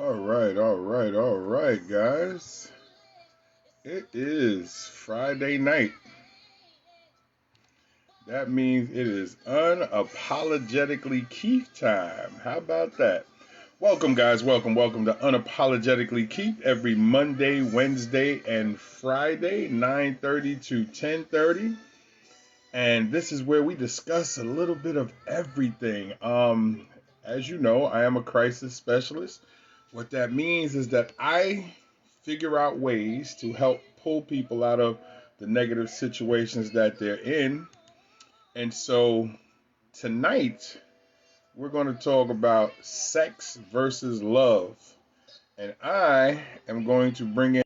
All right, guys. It is Friday night. That means it is unapologetically Keith time. How about that? Welcome, guys. Welcome to Unapologetically Keith every Monday, Wednesday, and Friday, 9:30 to 10:30. And this is where we discuss a little bit of everything. As you know, I am a crisis specialist. What that means is that I figure out ways to help pull people out of the negative situations that they're in. And so tonight, we're going to talk about sex versus love. And I am going to bring in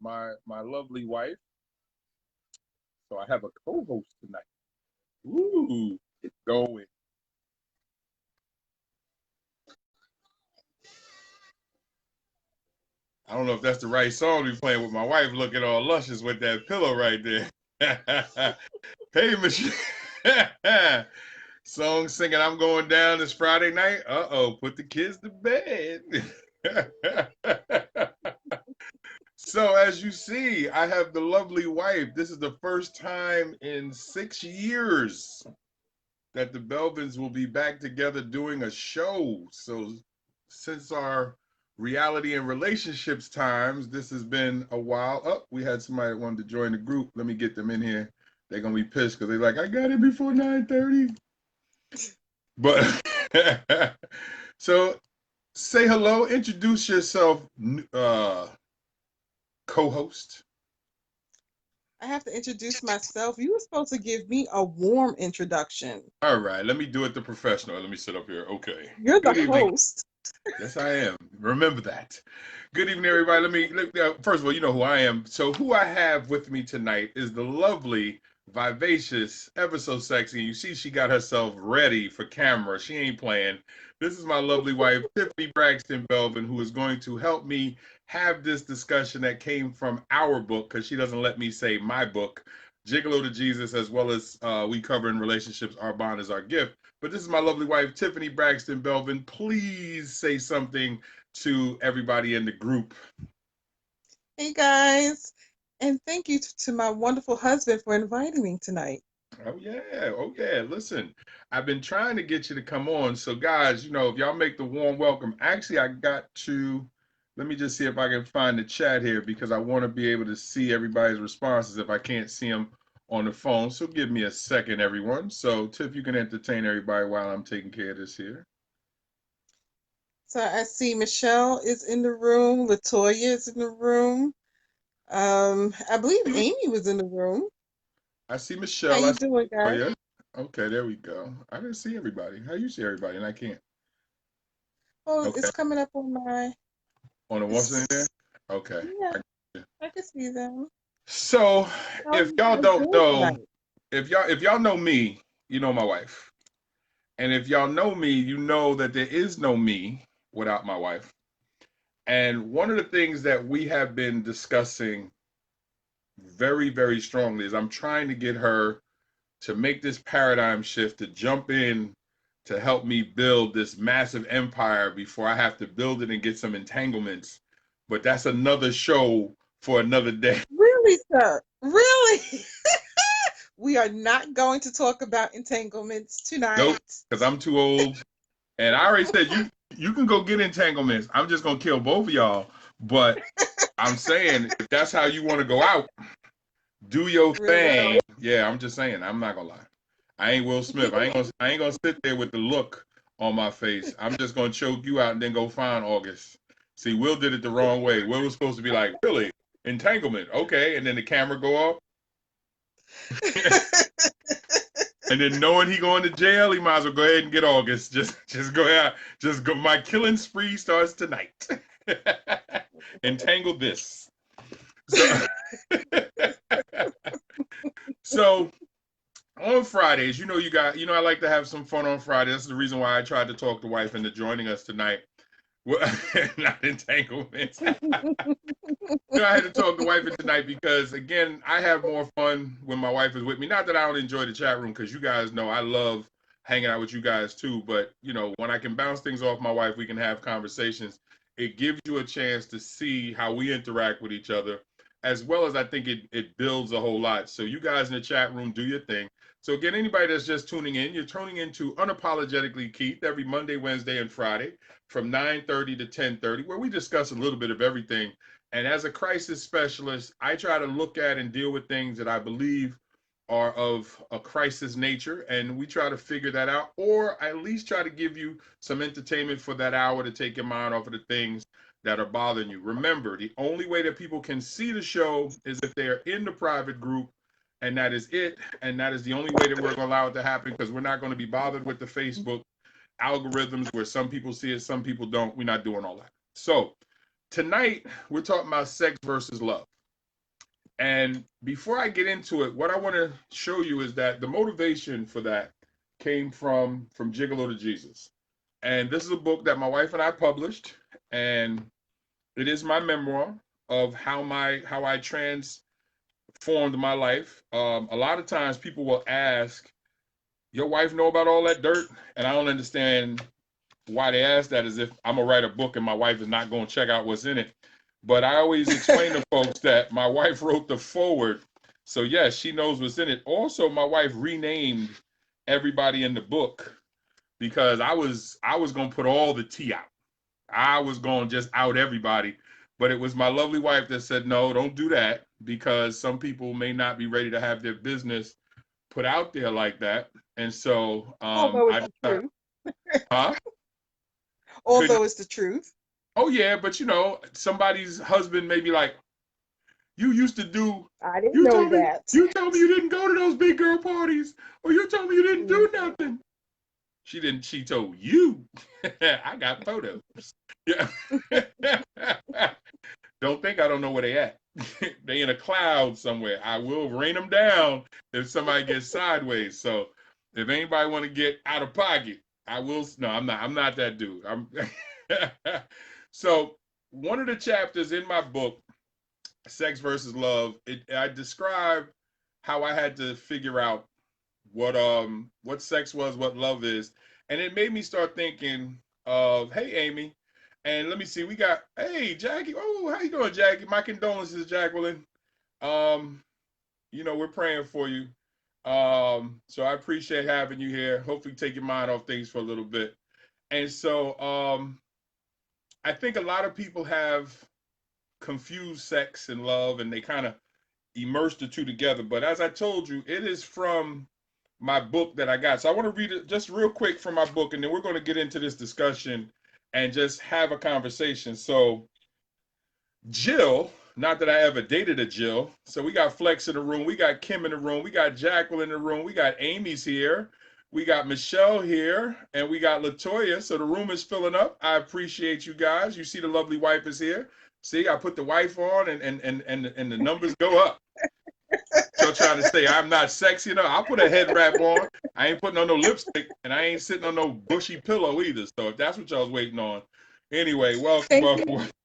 my lovely wife. So I have a co-host tonight. Ooh, it's going. I don't know if that's the right song to be playing with my wife looking all luscious with that pillow right there. Hey, Michelle. Song singing, I'm going down this Friday night. Uh-oh, put the kids to bed. So as you see, I have the lovely wife. This is the first time in 6 years that the Belvins will be back together doing a show. So since our reality and relationships times, this has been a while. Oh, we had somebody that wanted to join the group. Let me get them in here. They're gonna be pissed because they're like, I got it before 9:30. But so say hello, introduce yourself, co-host. I have to introduce myself. You were supposed to give me a warm introduction. All right, let me do it the professional. Let me sit up here. Okay. You're the Good evening. host. Yes, I am. Remember that. Good evening, everybody. First of all, you know who I am. So, who I have with me tonight is the lovely, vivacious, ever so sexy. You see, she got herself ready for camera. She ain't playing. This is my lovely wife, Tiffany Braxton Belvin, who is going to help me have this discussion that came from our book, because she doesn't let me say my book, Gigolo to Jesus, as well as we cover in relationships, Our Bond is Our Gift. But this is my lovely wife, Tiffany Braxton Belvin. Please say something to everybody in the group. Hey guys. And thank you to my wonderful husband for inviting me tonight. Oh yeah, oh yeah. Listen, I've been trying to get you to come on. So guys, if y'all make the warm welcome. Actually, I got to. Let me just see if I can find the chat here because I want to be able to see everybody's responses if I can't see them on the phone. So give me a second, everyone. So Tiff, you can entertain everybody while I'm taking care of this here. So I see Michelle is in the room. Latoya is in the room. I believe Amy was in the room. I see How Michelle. I you see doing, guys? Toya. Okay, there we go. I didn't see everybody. How you see everybody? And I can't. Oh, Okay. it's coming up on my. On the what's in there? It's Okay. yeah, I got you. I can see them. So How are if you y'all guys don't doing know, tonight? if y'all know me, you know my wife. And if y'all know me, you know that there is no me without my wife. And one of the things that we have been discussing very, very strongly is I'm trying to get her to make this paradigm shift, to jump in to help me build this massive empire before I have to build it and get some entanglements. But that's another show for another day. Really, sir? Really? We are not going to talk about entanglements Nope, tonight. because I'm too old. And I already said you can go get entanglements. I'm just gonna kill both of y'all. But I'm saying if that's how you want to go out, do your Really? thing. Yeah, I'm just saying. I'm not gonna lie. I ain't Will Smith. I ain't gonna sit there with the look on my face. I'm just gonna choke you out and then go find August. See, Will did it the wrong way. Will was supposed to be like, really? Entanglement, okay, and then the camera go off. And then knowing he going to jail, he might as well go ahead and get August. Just go ahead. Just go. My killing spree starts tonight. Entangle this. So, so on Fridays, I like to have some fun on Friday. That's the reason why I tried to talk the wife into joining us tonight. Well, not entanglements. I had to talk the wife into tonight because, again, I have more fun when my wife is with me. Not that I don't enjoy the chat room, because you guys know I love hanging out with you guys too. But when I can bounce things off my wife, we can have conversations. it gives you a chance to see how we interact with each other, as well as I think it builds a whole lot. So you guys in the chat room, do your thing. So again, anybody that's just tuning in, you're tuning into Unapologetically Keith every Monday, Wednesday, and Friday from 9:30 to 10:30, where we discuss a little bit of everything. And as a crisis specialist, I try to look at and deal with things that I believe are of a crisis nature, and we try to figure that out, or at least try to give you some entertainment for that hour to take your mind off of the things that are bothering you. Remember, the only way that people can see the show is if they're in the private group, and that is it. And that is the only way that we're going to allow it to happen, because we're not going to be bothered with the Facebook algorithms where some people see it, some people don't. We're not doing all that. So tonight, we're talking about sex versus love. And before I get into it, what I want to show you is that the motivation for that came from Gigolo to Jesus. And this is a book that my wife and I published, and it is my memoir of how I transformed my life. A lot of times people will ask, "Your wife know about all that dirt?" And I don't understand why they ask that, as if I'm gonna write a book and my wife is not gonna check out what's in it. But I always explain to folks that my wife wrote the foreword. So yes, she knows what's in it. Also, my wife renamed everybody in the book because I was gonna put all the tea out. I was gonna just out everybody. But it was my lovely wife that said, no, don't do that, because some people may not be ready to have their business put out there like that. And so Although it's I the truth. huh? Although it's the truth. Oh yeah, but somebody's husband may be like, you used to do. I didn't You know told me. that. You told me you didn't go to those big girl parties, or you told me you didn't do nothing. She didn't. She told you. I got photos. Yeah. Don't think I don't know where they at. They in a cloud somewhere. I will rain them down if somebody gets sideways. So if anybody want to get out of pocket, I will. No, I'm not. I'm not that dude. So one of the chapters in my book, Sex versus Love, I describe how I had to figure out what sex was, what love is, and it made me start thinking of, hey Amy, and let me see, we got, hey Jackie, oh how you doing Jackie? My condolences, Jacqueline. Um, we're praying for you. So I appreciate having you here. Hopefully take your mind off things for a little bit. And so I think a lot of people have confused sex and love, and they kind of immerse the two together. But as I told you, it is from my book that I got. So I want to read it just real quick from my book, and then we're going to get into this discussion and just have a conversation. So Jill, not that I ever dated a Jill. So we got Flex in the room. We got Kim in the room. We got Jacqueline in the room. We got Amy's here. We got Michelle here, and we got Latoya. So the room is filling up. I appreciate you guys. You see the lovely wife is here. See, I put the wife on, and the numbers go up. So trying to say I'm not sexy enough. I'll put a head wrap on. I ain't putting on no lipstick, and I ain't sitting on no bushy pillow either. So if that's what y'all was waiting on. Anyway, welcome.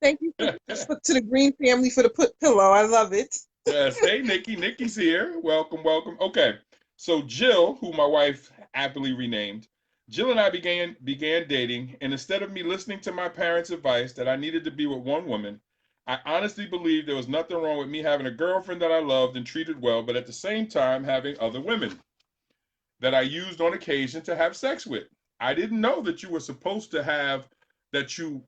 Thank you to the Green family for the pillow. I love it. Yes, hey Nikki. Nikki's here. Welcome. Okay. So Jill, who my wife happily renamed, Jill and I began dating, and instead of me listening to my parents' advice that I needed to be with one woman, I honestly believed there was nothing wrong with me having a girlfriend that I loved and treated well, but at the same time having other women that I used on occasion to have sex with. I didn't know that you were supposed to have, that you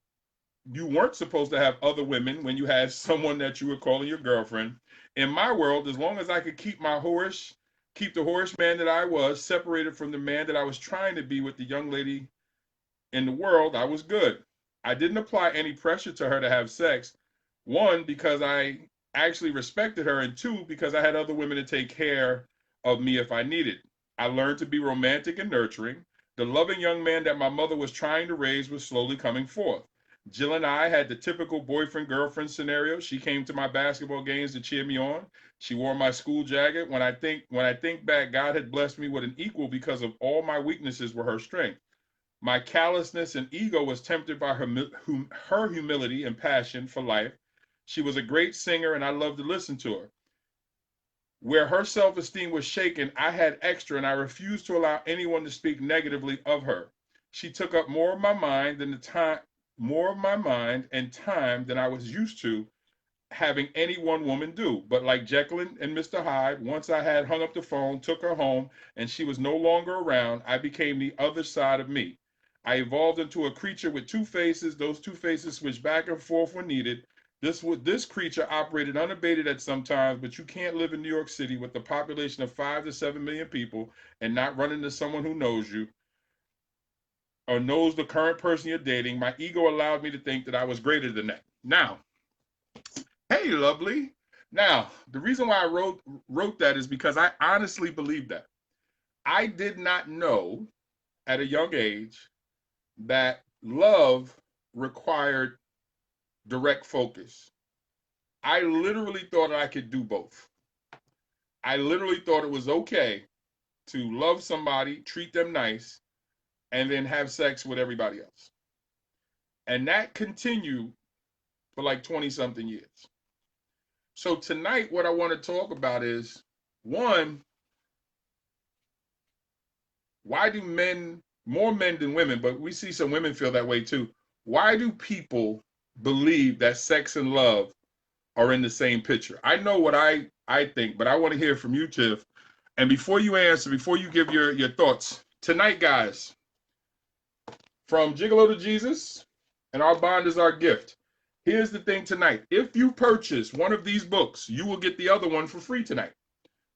weren't supposed to have other women when you had someone that you were calling your girlfriend. In my world, as long as I could keep the whorish man that I was separated from the man that I was trying to be with the young lady in the world, I was good. I didn't apply any pressure to her to have sex. One, because I actually respected her, and two, because I had other women to take care of me if I needed. I learned to be romantic and nurturing. The loving young man that my mother was trying to raise was slowly coming forth. Jill and I had the typical boyfriend-girlfriend scenario. She came to my basketball games to cheer me on. She wore my school jacket. When I think back, God had blessed me with an equal because of all my weaknesses were her strength. My callousness and ego was tempted by her humility and passion for life. She was a great singer, and I loved to listen to her. Where her self-esteem was shaken, I had extra, and I refused to allow anyone to speak negatively of her. She took up more of my mind than the time more of my mind and time than I was used to having any one woman do. But like Jekyll and Mr. Hyde, once I had hung up the phone, took her home, and she was no longer around, I became the other side of me. I evolved into a creature with two faces. Those two faces switched back and forth when needed. This creature operated unabated at some times, but you can't live in New York City with a population of 5 to 7 million people and not run into someone who knows you or knows the current person you're dating. My ego allowed me to think that I was greater than that. Now, hey, lovely. Now, the reason why I wrote that is because I honestly believe that. I did not know at a young age that love required direct focus. I literally thought I could do both. I literally thought it was okay to love somebody, treat them nice, and then have sex with everybody else. And that continued for like 20 something years. So tonight, what I want to talk about is one, why do more men than women, but we see some women feel that way too. Why do people believe that sex and love are in the same picture? I know what I think, but I want to hear from you, Tiff. And before you answer, before you give your thoughts, tonight, guys, from Gigolo to Jesus, and our bond is our gift. Here's the thing tonight. If you purchase one of these books, you will get the other one for free tonight.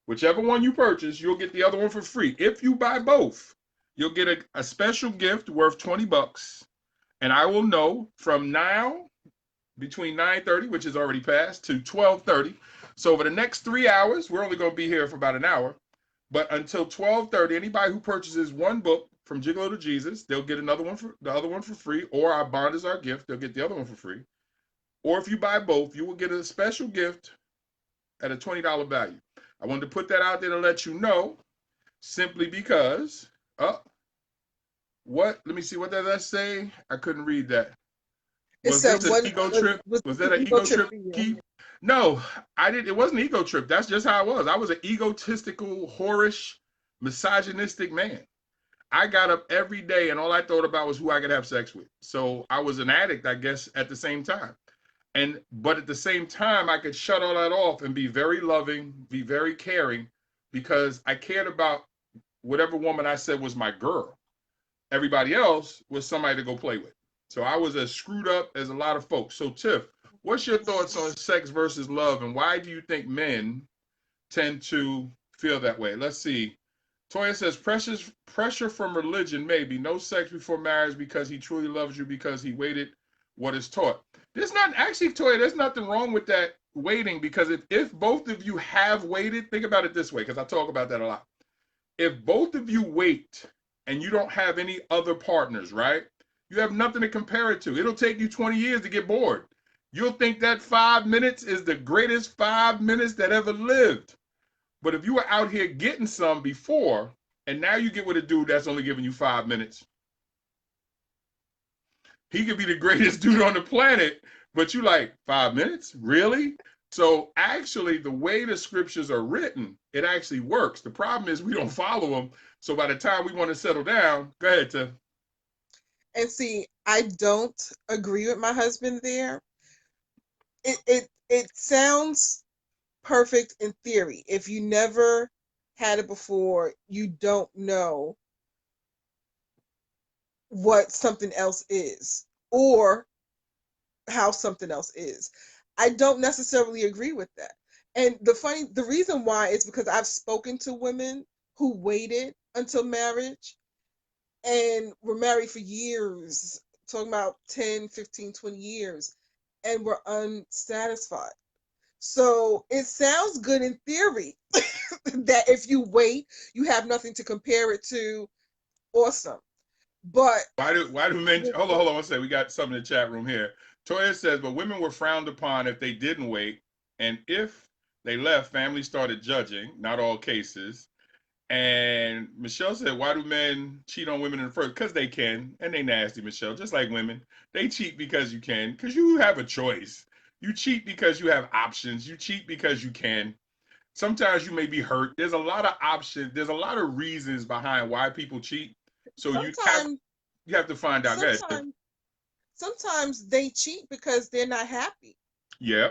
Whichever one you purchase, you'll get the other one for free. If you buy both, you'll get a special gift worth $20. And I will know from now, between 9:30, which is already passed, to 12:30. So over the next 3 hours, we're only going to be here for about an hour. But until 12:30, anybody who purchases one book from Gigolo to Jesus, they'll get the other one for free, or our bond is our gift. They'll get the other one for free. Or if you buy both, you will get a special gift at a $20 value. I wanted to put that out there to let you know, simply because, what? Let me see, what did that say? I couldn't read that. It Was said, this an ego trip? Was that an ego trip, Keith? No, I didn't. It wasn't an ego trip. That's just how I was. I was an egotistical, whorish, misogynistic man. I got up every day and all I thought about was who I could have sex with. So I was an addict, I guess, at the same time. But at the same time, I could shut all that off and be very loving, be very caring, because I cared about whatever woman I said was my girl. Everybody else was somebody to go play with. So I was as screwed up as a lot of folks. So Tiff, what's your thoughts on sex versus love, and why do you think men tend to feel that way? Let's see. Toya says pressure from religion, maybe no sex before marriage because he truly loves you because he waited what is taught. There's not actually, Toya, there's nothing wrong with that waiting, because if both of you have waited, think about it this way, because I talk about that a lot. If both of you wait and you don't have any other partners, right? You have nothing to compare it to. It'll take you 20 years to get bored. You'll think that 5 minutes is the greatest 5 minutes that ever lived. But if you were out here getting some before, and now you get with a dude that's only giving you 5 minutes, he could be the greatest dude on the planet, but you like 5 minutes? Really? So actually, the way the scriptures are written, it actually works. The problem is we don't follow them. So by the time we want to settle down, go ahead, Tim. And see, I don't agree with my husband there. It sounds perfect in theory. If you never had it before, you don't know what something else is or how something else is. I don't necessarily agree with that. And the reason why is because I've spoken to women who waited until marriage and were married for years, talking about 10, 15, 20 years, and were unsatisfied. So it sounds good in theory that if you wait, you have nothing to compare it to. Awesome. But why do men hold on one second. We got something in the chat room here. Toya says, but women were frowned upon if they didn't wait, and if they left, families started judging. Not all cases. And Michelle said, why do men cheat on women in the first? Because they can, and they nasty, Michelle, just like women. They cheat because you can, because you have a choice. You cheat because you have options. You cheat because you can. Sometimes you may be hurt. There's a lot of options. There's a lot of reasons behind why people cheat. So you have to find out. Go ahead. sometimes they cheat because they're not happy. Yeah.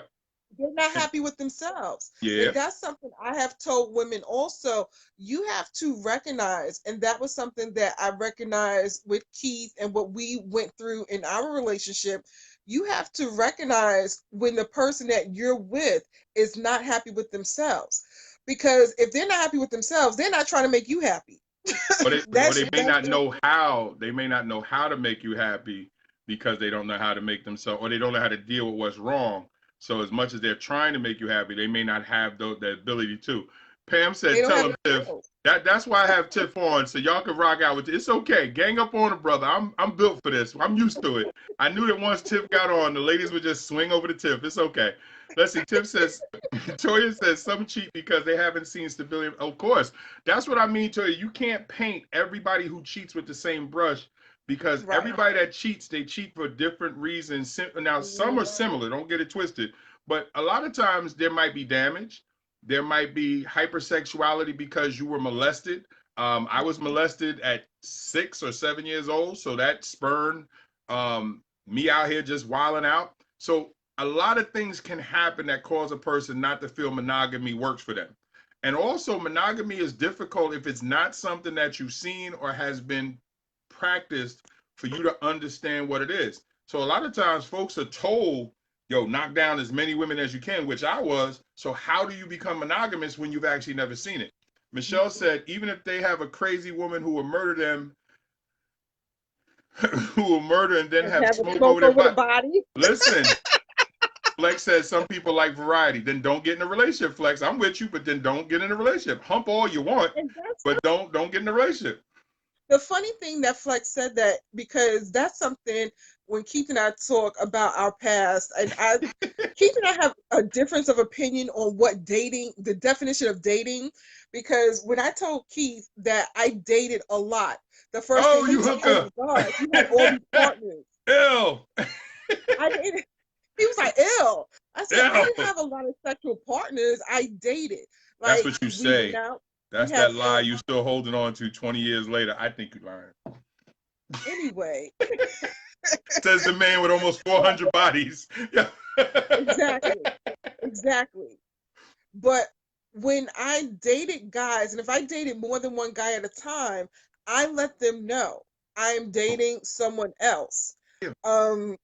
They're not happy with themselves. Yeah. And that's something I have told women also. You have to recognize, and that was something that I recognized with Keith and what we went through in our relationship. You have to recognize when the person that you're with is not happy with themselves. Because if they're not happy with themselves, they're not trying to make you happy. Or That's they may not know how. They may not know how to make you happy because they don't know how to make themselves, or they don't know how to deal with what's wrong. So as much as they're trying to make you happy, they may not have the ability to. Pam they said, don't "Tell have him, the Tiff." skills. That's why I have Tiff on, so y'all can rock out with it. It's okay. Gang up on it, brother. I'm built for this. I'm used to it. I knew that once Tiff got on, the ladies would just swing over to Tiff. It's okay. Let's see. Tiff says, Toya says some cheat because they haven't seen stability. Of course, that's what I mean, Toya. You can't paint everybody who cheats with the same brush because Right. everybody that cheats, they cheat for different reasons. Now, some are similar. Don't get it twisted. But a lot of times there might be damage. There might be hypersexuality because you were molested. I was molested at 6 or 7 years old, so that spurned me out here just wilding out. So a lot of things can happen that cause a person not to feel monogamy works for them. And also, monogamy is difficult if it's not something that you've seen or has been practiced for you to understand what it is. So a lot of times folks are told, yo, knock down as many women as you can, which I was. So how do you become monogamous when you've actually never seen it? Michelle said, even if they have a crazy woman who will murder them, who will murder and then And have have a smoke smoke over their over the body. body. Listen, Flex says some people like variety. Then don't get in a relationship, Flex. I'm with you, but then don't get in a relationship. Hump all you want, And that's but don't get in a relationship. the funny thing that Flex said that, because that's something when Keith and I talk about our past, and Keith and I have a difference of opinion on what dating, the definition of dating, because when I told Keith that I dated a lot, the first Oh, thing he you was like, "Oh hooker. my God, you had all these partners." Ew. I didn't. He was like, "Ew." I said, "I didn't Ew. have a lot of sexual partners. I dated. That's Like what you we went say. out, we That's had that lie fun. you still holding on to 20 years later. I think you're lying. Anyway, Says the man with almost but 400 bodies. Yeah. exactly, exactly. But when I dated guys, and if I dated more than one guy at a time, I let them know I'm dating someone else. Um,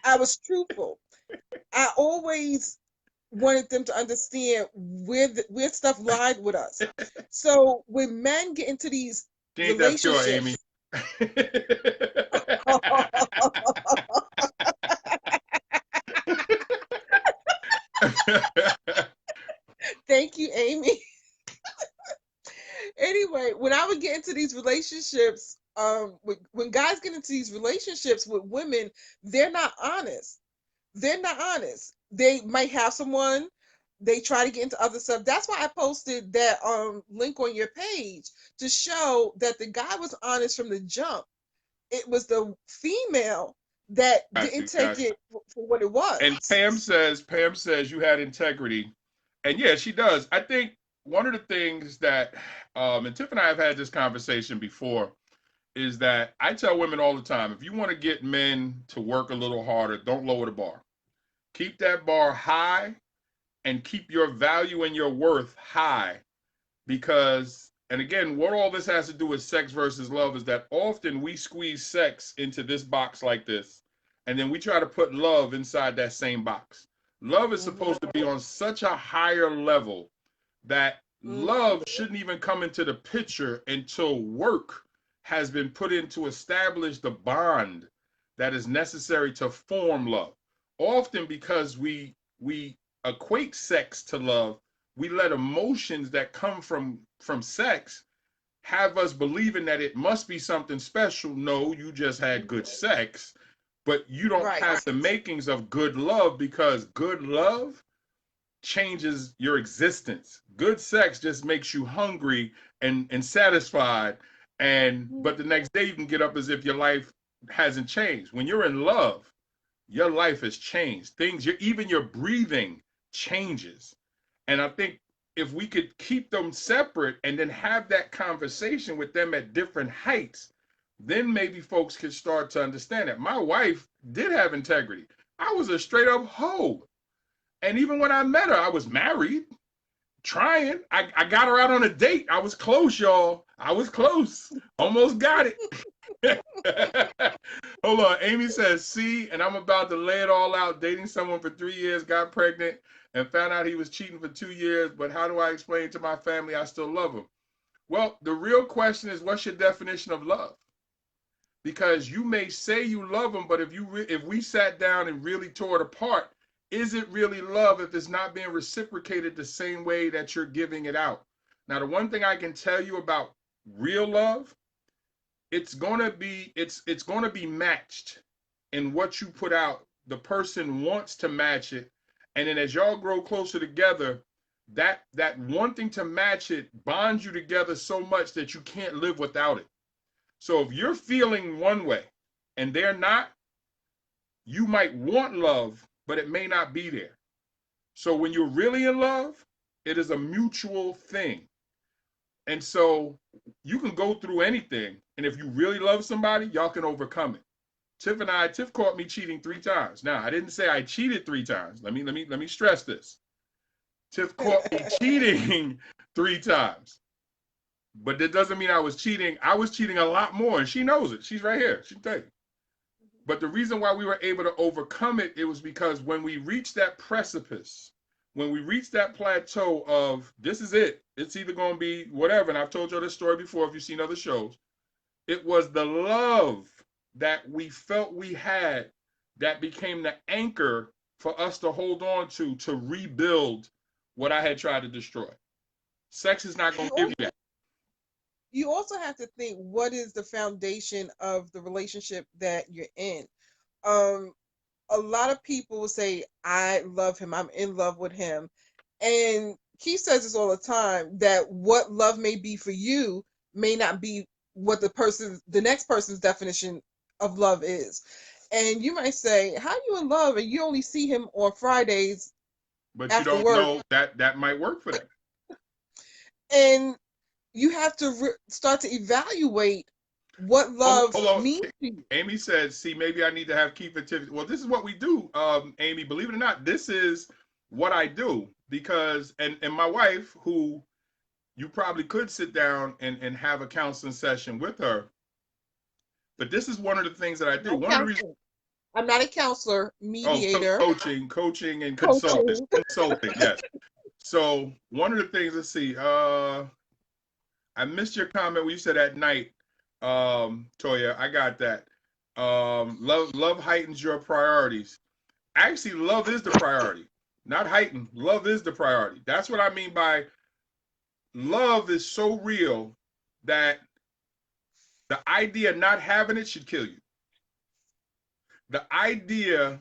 I was truthful. I always wanted them to understand where stuff lied with us. So when men get into these She ain't that pure, Amy. relationships, thank you, Amy. Anyway, when I would get into these relationships, when guys get into these relationships with women, they're not honest. They're not honest. They might have someone, they try to get into other stuff. That's why I posted that link on your page to show that the guy was honest from the jump. It was the female that didn't take Gotcha. it for what it And was. Pam says you had integrity. And yeah, she does. I think one of the things that and Tiff and I have had this conversation before is that I tell women all the time, if you want to get men to work a little harder, don't lower the bar. Keep that bar high and keep your value and your worth high because, and again, what all this has to do with sex versus love is that often we squeeze sex into this box like this, and then we try to put love inside that same box. Love is Mhm, supposed to be on such a higher level that mhm, love shouldn't even come into the picture until work has been put in to establish the bond that is necessary to form love. Often because we equate sex to love, we let emotions that come from sex have us believing that it must be something special. No, you just had good sex, but you don't right. have the makings of good love because good love changes your existence. Good sex just makes you hungry and satisfied. And but the Mhm. next day you can get up as if your life hasn't changed. When you're in love, your life has changed. Even your breathing changes. And I think if we could keep them separate and then have that conversation with them at different heights, then maybe folks could start to understand that my wife did have integrity. I was a straight up hoe. And even when I met her, I was married, trying. I got her out on a date. I was close, y'all. I was close. Almost got it. Hold on. Amy says, see, and I'm about to lay it all out. Dating someone for 3 years, got pregnant, and found out he was cheating for 2 years. But how do I explain to my family I still love him? Well, the real question is, what's your definition of love? Because you may say you love them, but if we sat down and really tore it apart, is it really love if it's not being reciprocated the same way that you're giving it out? Now, the one thing I can tell you about real love, it's gonna be matched in what you put out. The person wants to match it, and then as y'all grow closer together, that wanting to match it bonds you together so much that you can't live without it. So if you're feeling one way and they're not, you might want love, but it may not be there. So when you're really in love, it is a mutual thing. And so you can go through anything. And if you really love somebody, y'all can overcome it. Tiff caught me cheating 3 times. Now, I didn't say I cheated 3 times. Let me stress this. Tiff caught me cheating 3 times. But that doesn't mean I was cheating. I was cheating a lot more, and she knows it. She's right here. She'll tell you. But the reason why we were able to overcome it, it was because when we reached that precipice, when we reached that plateau of this is it, it's either going to be whatever, and I've told you this story before if you've seen other shows, it was the love that we felt we had that became the anchor for us to hold on to rebuild what I had tried to destroy. Sex is not going to give you that. You also have to think, what is the foundation of the relationship that you're in? A lot of people will say, I love him, I'm in love with him. And Keith says this all the time, that what love may be for you may not be what the next person's definition of love is. And you might say, how are you in love and you only see him on Fridays? But you don't know that might work for them. And you have to start to evaluate what love means to you. Amy said, see, maybe I need to have Keith and Tiffany. Well, this is what we do, Amy. Believe it or not, this is what I do. Because, and my wife, who you probably could sit down and have a counseling session with her, but this is one of the things that I do. I'm not a counselor, mediator. Coaching and consulting. Consulting, yes. So one of the things, let's see, I missed your comment when you said at night, Toya. I got that. Love heightens your priorities. Actually, love is the priority, not heighten. Love is the priority. That's what I mean by love is so real that the idea of not having it should kill you. The idea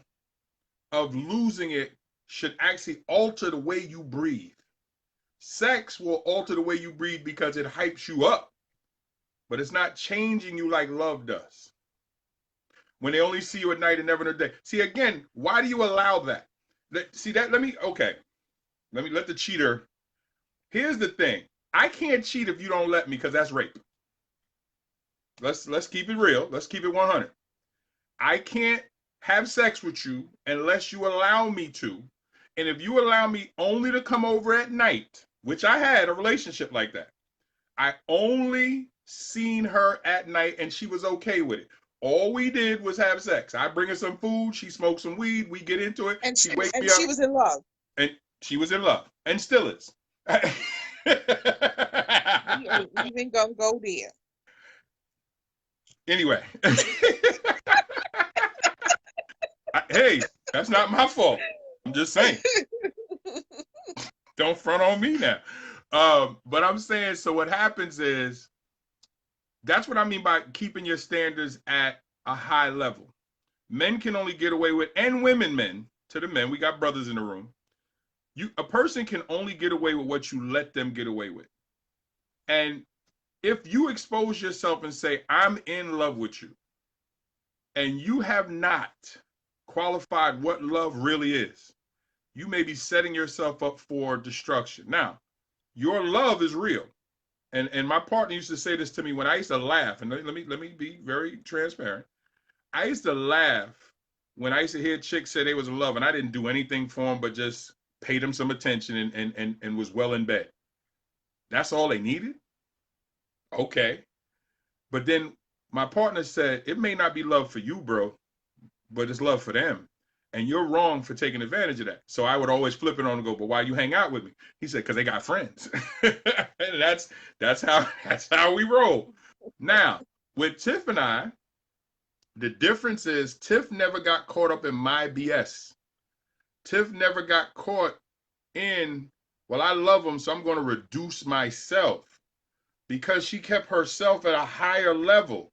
of losing it should actually alter the way you breathe. Sex will alter the way you breathe because it hypes you up, but it's not changing you like love does. When they only see you at night and never in the day. See, again, why do you allow that? Let the cheater. Here's the thing. I can't cheat if you don't let me, because that's rape. Let's keep it real. Let's keep it 100. I can't have sex with you unless you allow me to. And if you allow me only to come over at night, which I had a relationship like that, I only seen her at night and she was okay with it. All we did was have sex. I bring her some food, she smoked some weed, we get into it. And she was in love. And she was in love, and still is. We ain't even gonna go there. Anyway. Hey, that's not my fault. I'm just saying. Don't front on me now. But I'm saying, so what happens is, that's what I mean by keeping your standards at a high level. Men can only get away with, and men, to the men, we got brothers in the room. A person can only get away with what you let them get away with. And if you expose yourself and say, I'm in love with you, and you have not qualified what love really is, you may be setting yourself up for destruction. Now, your love is real, And my partner used to say this to me when I used to laugh, and let me be very transparent. I used to laugh when I used to hear chicks say they was in love, and I didn't do anything for them but just paid them some attention and was well in bed. That's all they needed? Okay. But then my partner said, it may not be love for you, bro, but it's love for them. And you're wrong for taking advantage of that. So I would always flip it on and go, but why you hang out with me? He said, because they got friends. And that's how we roll. Now, with Tiff and I, the difference is Tiff never got caught up in my BS. Tiff never got caught in, well, I love him, so I'm going to reduce myself, because she kept herself at a higher level.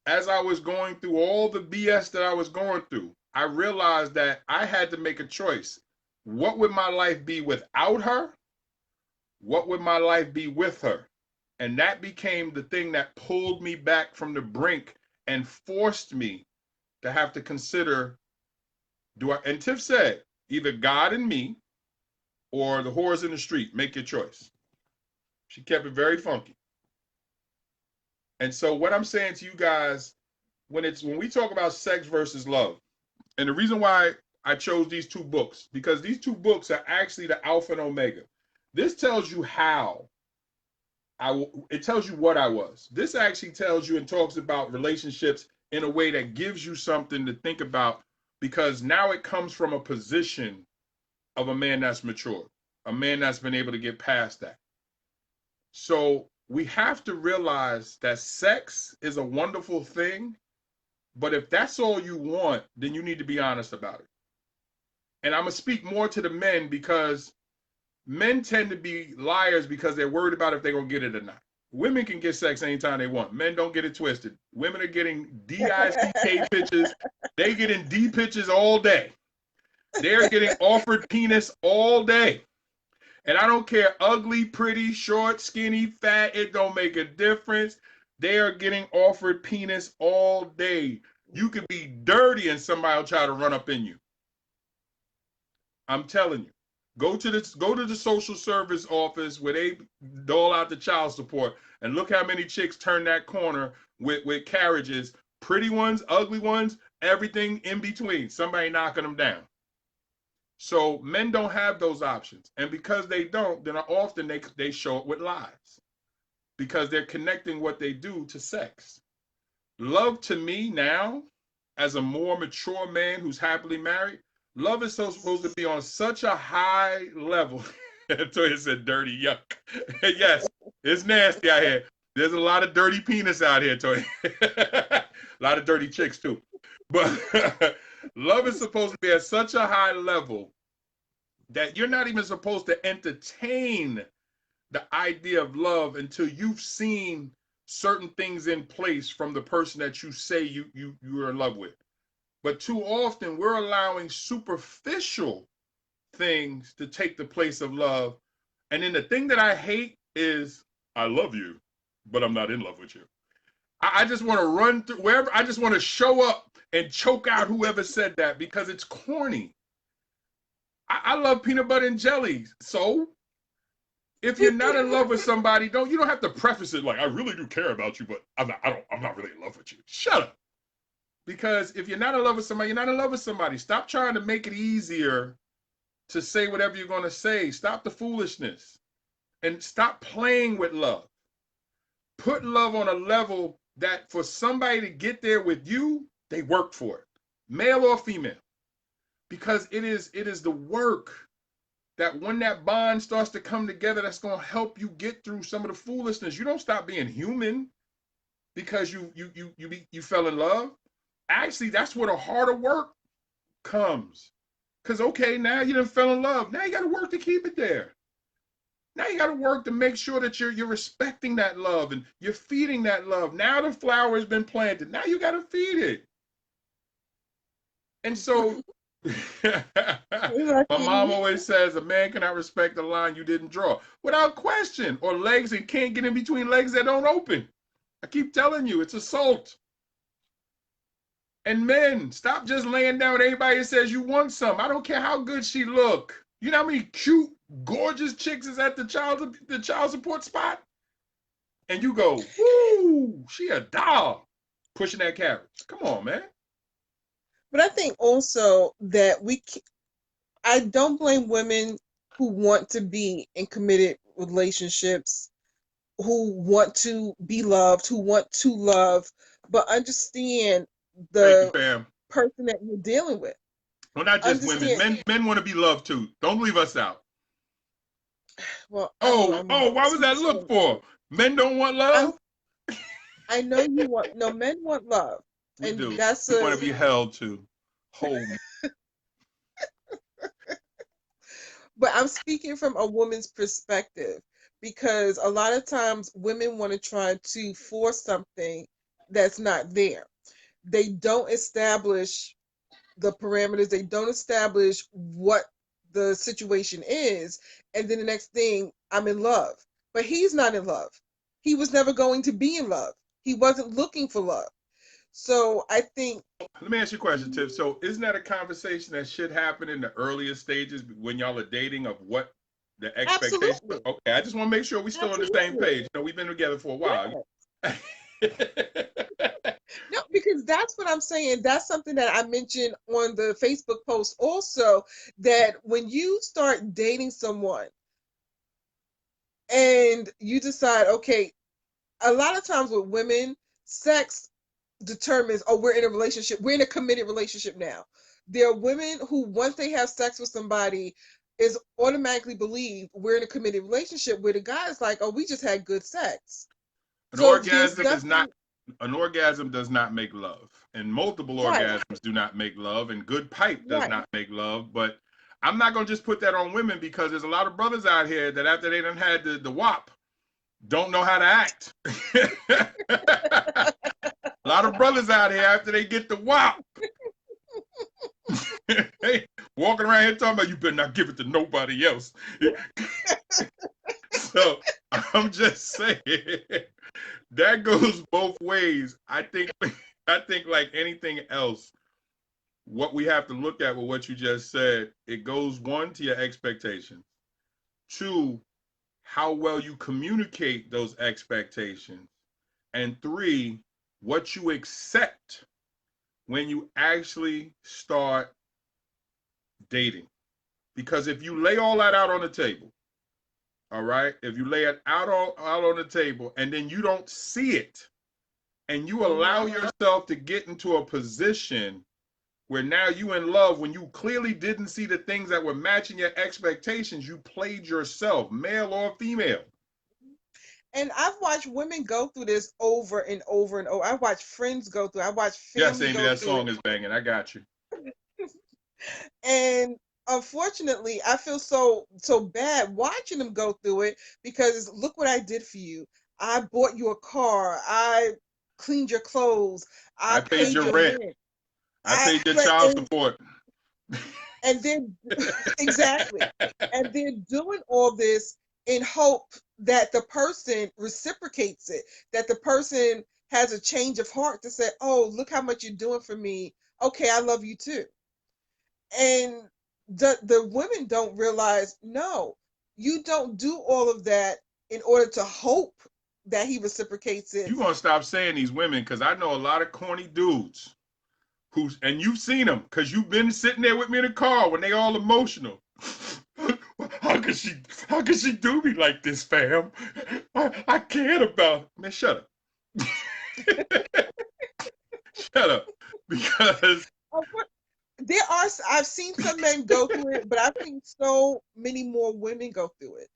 As I was going through all the BS that I was going through, I realized that I had to make a choice. What would my life be without her? What would my life be with her? And that became the thing that pulled me back from the brink and forced me to have to consider, and Tiff said, either God and me or the whores in the street, make your choice. She kept it very funky. And so what I'm saying to you guys, when we talk about sex versus love, and the reason why I chose these two books, because these two books are actually the alpha and omega. This tells you how. It tells you what I was. This actually tells you and talks about relationships in a way that gives you something to think about, because now it comes from a position of a man that's mature, a man that's been able to get past that. So we have to realize that sex is a wonderful thing, but if that's all you want, then you need to be honest about it. And I'm going to speak more to the men, because men tend to be liars because they're worried about if they're going to get it or not. Women can get sex anytime they want. Men don't get it twisted. Women are getting DICK pitches. They getting D pitches all day. They're getting offered penis all day. And I don't care, ugly, pretty, short, skinny, fat, it don't make a difference. They are getting offered penis all day. You could be dirty and somebody will try to run up in you. I'm telling you. Go to the social service office where they dole out the child support, and look how many chicks turn that corner with carriages, pretty ones, ugly ones, everything in between, somebody knocking them down. So men don't have those options. And because they don't, then often they show up with lies, because they're connecting what they do to sex. Love, to me now, as a more mature man who's happily married, love is so supposed to be on such a high level. Toya said dirty, yuck. Yes, it's nasty out here. There's a lot of dirty penis out here, Toya. A lot of dirty chicks too. But love is supposed to be at such a high level that you're not even supposed to entertain the idea of love until you've seen certain things in place from the person that you say you're in love with. But too often we're allowing superficial things to take the place of love. And then the thing that I hate is, I love you, but I'm not in love with you. I just want to run through wherever. I just want to show up and choke out whoever said that, because it's corny. I love peanut butter and jelly. So if you're not in love with somebody, you don't have to preface it like, I really do care about you, but I'm not really in love with you. Shut up. Because if you're not in love with somebody, you're not in love with somebody. Stop trying to make it easier to say whatever you're going to say. Stop the foolishness and stop playing with love. Put love on a level that for somebody to get there with you, they work for it, male or female, because it is the work that when that bond starts to come together, that's going to help you get through some of the foolishness. You don't stop being human because you fell in love. Actually, that's where the harder work comes. Because, okay, now you done fell in love. Now you got to work to keep it there. Now you got to work to make sure that you're respecting that love and you're feeding that love. Now the flower has been planted. Now you got to feed it. And so my mom always says a man cannot respect the line you didn't draw. Without question. Or legs and can't get in between legs that don't open. I keep telling you, it's assault. And men, stop just laying down with anybody that says you want some. I don't care how good she look. You know how many cute, gorgeous chicks is at the child support spot? and you go, woo, she a dog pushing that carriage. Come on, man. But I think also that I don't blame women who want to be in committed relationships, who want to be loved, who want to love, but understand Thank you, the fam. person that you're dealing with. Well, not just women. Understand. Men want to be loved too. Don't leave us out. Well, I don't know. Oh, I'm gonna oh, why was speak that look for. for? Men don't want I'm. love? I know you want. No, men want love, We and do. that's We want a. to be held to. Hold me. But I'm speaking from a woman's perspective because a lot of times women want to try to force something that's not there. They don't establish the parameters, they don't establish what the situation is, and then the next thing, I'm in love. But he's not in love. He was never going to be in love. He wasn't looking for love. So I think Let me ask you a question, Tiff. So, isn't that a conversation that should happen in the earliest stages when y'all are dating of what the expectations are? absolutely, Okay, I just want to make sure we're still on the same absolutely, page. You know, we've been together for a while. yeah. No, because that's what I'm saying. That's something that I mentioned on the Facebook post also, that when you start dating someone and you decide, okay, a lot of times with women, sex determines, oh, we're in a relationship, we're in a committed relationship now. There are women who, once they have sex with somebody, is automatically believe we're in a committed relationship, where the guy is like, oh, we just had good sex. An So there's orgasm is nothing not an orgasm does not make love, and multiple right, orgasms do not make love, and good pipe does right. not make love. But I'm not gonna just put that on women because there's a lot of brothers out here that after they done had the wop don't know how to act. A lot of brothers out here after they get the wop, hey, walking around here talking about you better not give it to nobody else. So I'm just saying that goes both ways. I think like anything else, what we have to look at with what you just said, it goes one to your expectations. Two, how well you communicate those expectations. And three, what you accept when you actually start dating. Because if you lay all that out on the table, all right, if you lay it out on the table and then you don't see it and you allow Mm-hmm. yourself to get into a position where now you in love when you clearly didn't see the things that were matching your expectations, you played yourself, male or female. And I've watched women go through this over and over and over. I watch friends go through. I watch Yes, family Amy, go that through song it. is banging. I got you. And unfortunately, I feel so bad watching them go through it because look what I did for you. I bought you a car. I cleaned your clothes. I I paid paid your your rent. rent. I I paid your like child support. and then exactly. And they're doing all this in hope that the person reciprocates it, that the person has a change of heart to say, oh, look how much you're doing for me. Okay, I love you too. And the women don't realize, no, you don't do all of that in order to hope that he reciprocates it. You gonna stop saying these women because I know a lot of corny dudes who's and you've seen them because you've been sitting there with me in the car when they all emotional. How could she? How could she do me like this, fam? I cared about. Man, shut up. Shut up. Because There are, I've seen some men go through it, but I've seen so many more women go through it.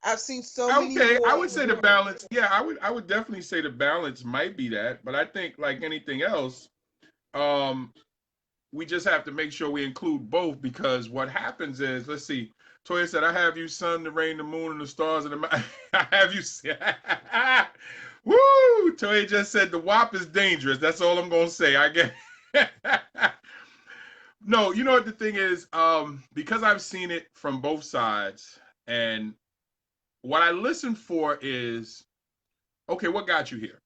I've seen so many okay, I more would say the women. balance. Yeah, I would definitely say the balance might be that. But I think like anything else, um, we just have to make sure we include both because what happens is, let's see. Toya said, "I have you, sun, the rain, the moon, and the stars, and the I have you." Woo! Toya just said the WAP is dangerous. That's all I'm gonna say. I get. No, you know what the thing is? Because I've seen it from both sides, and what I listen for is, okay, what got you here?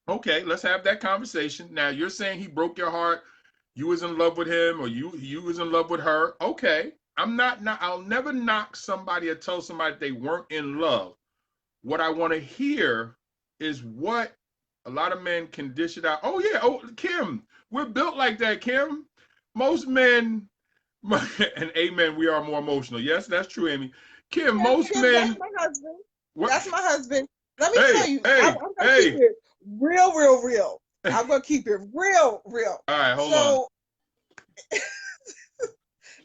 Okay, let's have that conversation. Now you're saying he broke your heart. You was in love with him, or you was in love with her. Okay, I'll never knock somebody or tell somebody they weren't in love. What I want to hear is what a lot of men can dish it out. Oh yeah, oh Kim, we're built like that, Kim. Most men, and amen, we are more emotional. Yes, that's true, Amy. Kim, Kim, most Kim, that's men. my husband. What? That's my husband. Let me Hey, tell you, I'm hey, gonna keep hey. it real, real, real. I'm gonna keep it real, real. All right, hold on. So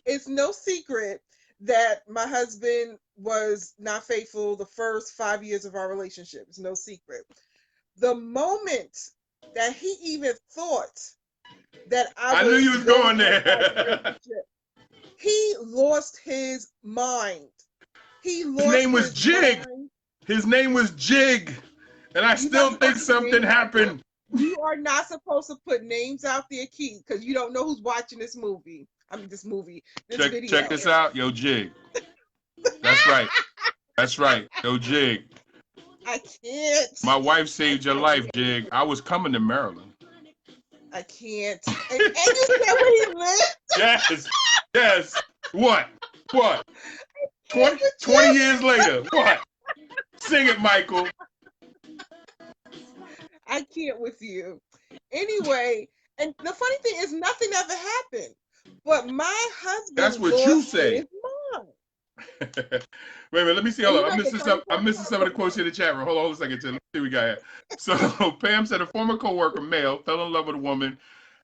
it's no secret that my husband was not faithful the first 5 years of our relationship. It's no secret. The moment that he even thought that I I knew you was was going going out of our there. relationship, he lost his mind. He His name lost was his Jig. mind. His name was Jig. And I You're not still think supposed to put something names out there. happened. You are not supposed to put names out there, Keith, because you don't know who's watching this movie. I mean, this Check video. this out. Yo, Jig. That's right. That's right. Yo, Jig. I can't. My wife I saved your life, can't. Jig. I was coming to Maryland. I can't. And you said where he lived? Yes. Yes. What? What? 20 Jim. years later. What? Sing it, Michael. I can't with you. Anyway, and the funny thing is, nothing ever happened. But my That's husband what you lost say. his mind. Wait a minute, let me see. And Hold you on. know the funny I'm part missing some of the quotes in the chat room. Hold a second, Tim. Let's see what we got here. So Pam said a former coworker, male, fell in love with a woman,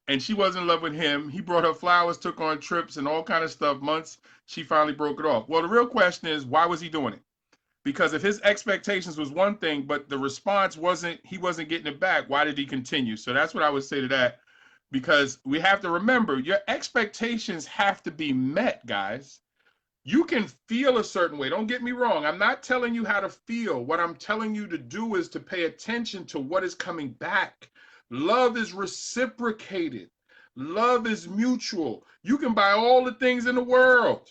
and she wasn't in love with him. He brought her flowers, took on trips, and all kind of stuff. Months, she finally broke it off. Well, the real question is, why was he doing it? Because if his expectations was one thing, but the response wasn't, he wasn't getting it back, why did he continue? So that's what I would say to that. Because we have to remember, your expectations have to be met, guys. You can feel a certain way. Don't get me wrong. I'm not telling you how to feel. What I'm telling you to do is to pay attention to what is coming back. Love is reciprocated. Love is mutual. You can buy all the things in the world.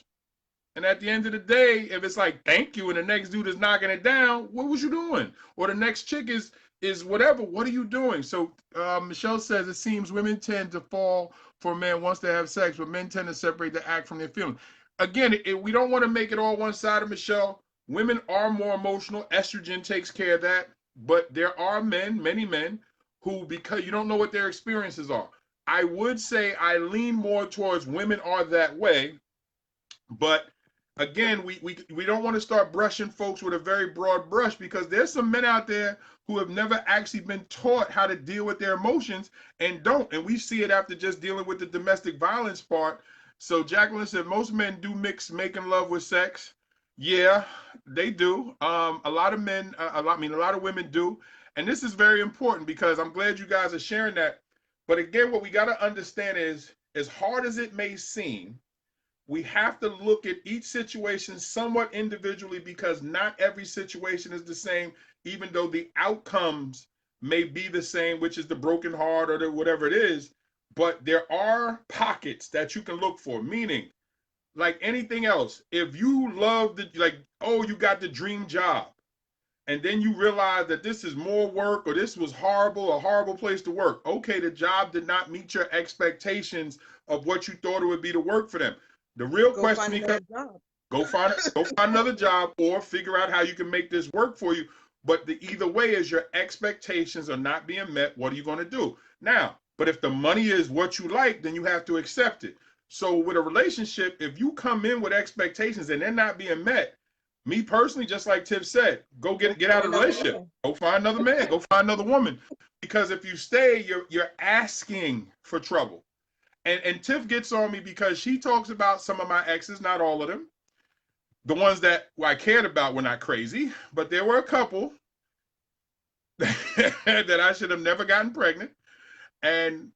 And at the end of the day, if it's like, thank you, and the next dude is knocking it down, what was you doing? Or the next chick is whatever. What are you doing? So Michelle says it seems women tend to fall for men once they have sex, but men tend to separate the act from their feelings. Again, we don't want to make it all one-sided, Michelle. Women are more emotional. Estrogen takes care of that. But there are men, many men, who, because you don't know what their experiences are. I would say I lean more towards women are that way, but again, we don't want to start brushing folks with a very broad brush, because there's some men out there who have never actually been taught how to deal with their emotions and don't. And we see it after just dealing with the domestic violence part. So Jacqueline said most men do mix making love with sex. Yeah, they do. A lot of men, a lot of women do. And this is very important because I'm glad you guys are sharing that. But again, what we got to understand is, as hard as it may seem, we have to look at each situation somewhat individually, because not every situation is the same, even though the outcomes may be the same, which is the broken heart or whatever it is. But there are pockets that you can look for, meaning, like anything else, if you love oh, you got the dream job, and then you realize that this is more work, or this was horrible, a horrible place to work. Okay, the job did not meet your expectations of what you thought it would be to work for them. The real Go question find becomes, another job. go find another job, or figure out how you can make this work for you. But either way is, your expectations are not being met. What are you going to do? Now, but if the money is what you like, then you have to accept it. So with a relationship, if you come in with expectations and they're not being met, me personally, just like Tiff said, go get out of the relationship. Man. Go find another man. Go find another woman. Because if you stay, you're asking for trouble. And Tiff gets on me because she talks about some of my exes, not all of them. The ones that I cared about were not crazy, but there were a couple that I should have never gotten pregnant. And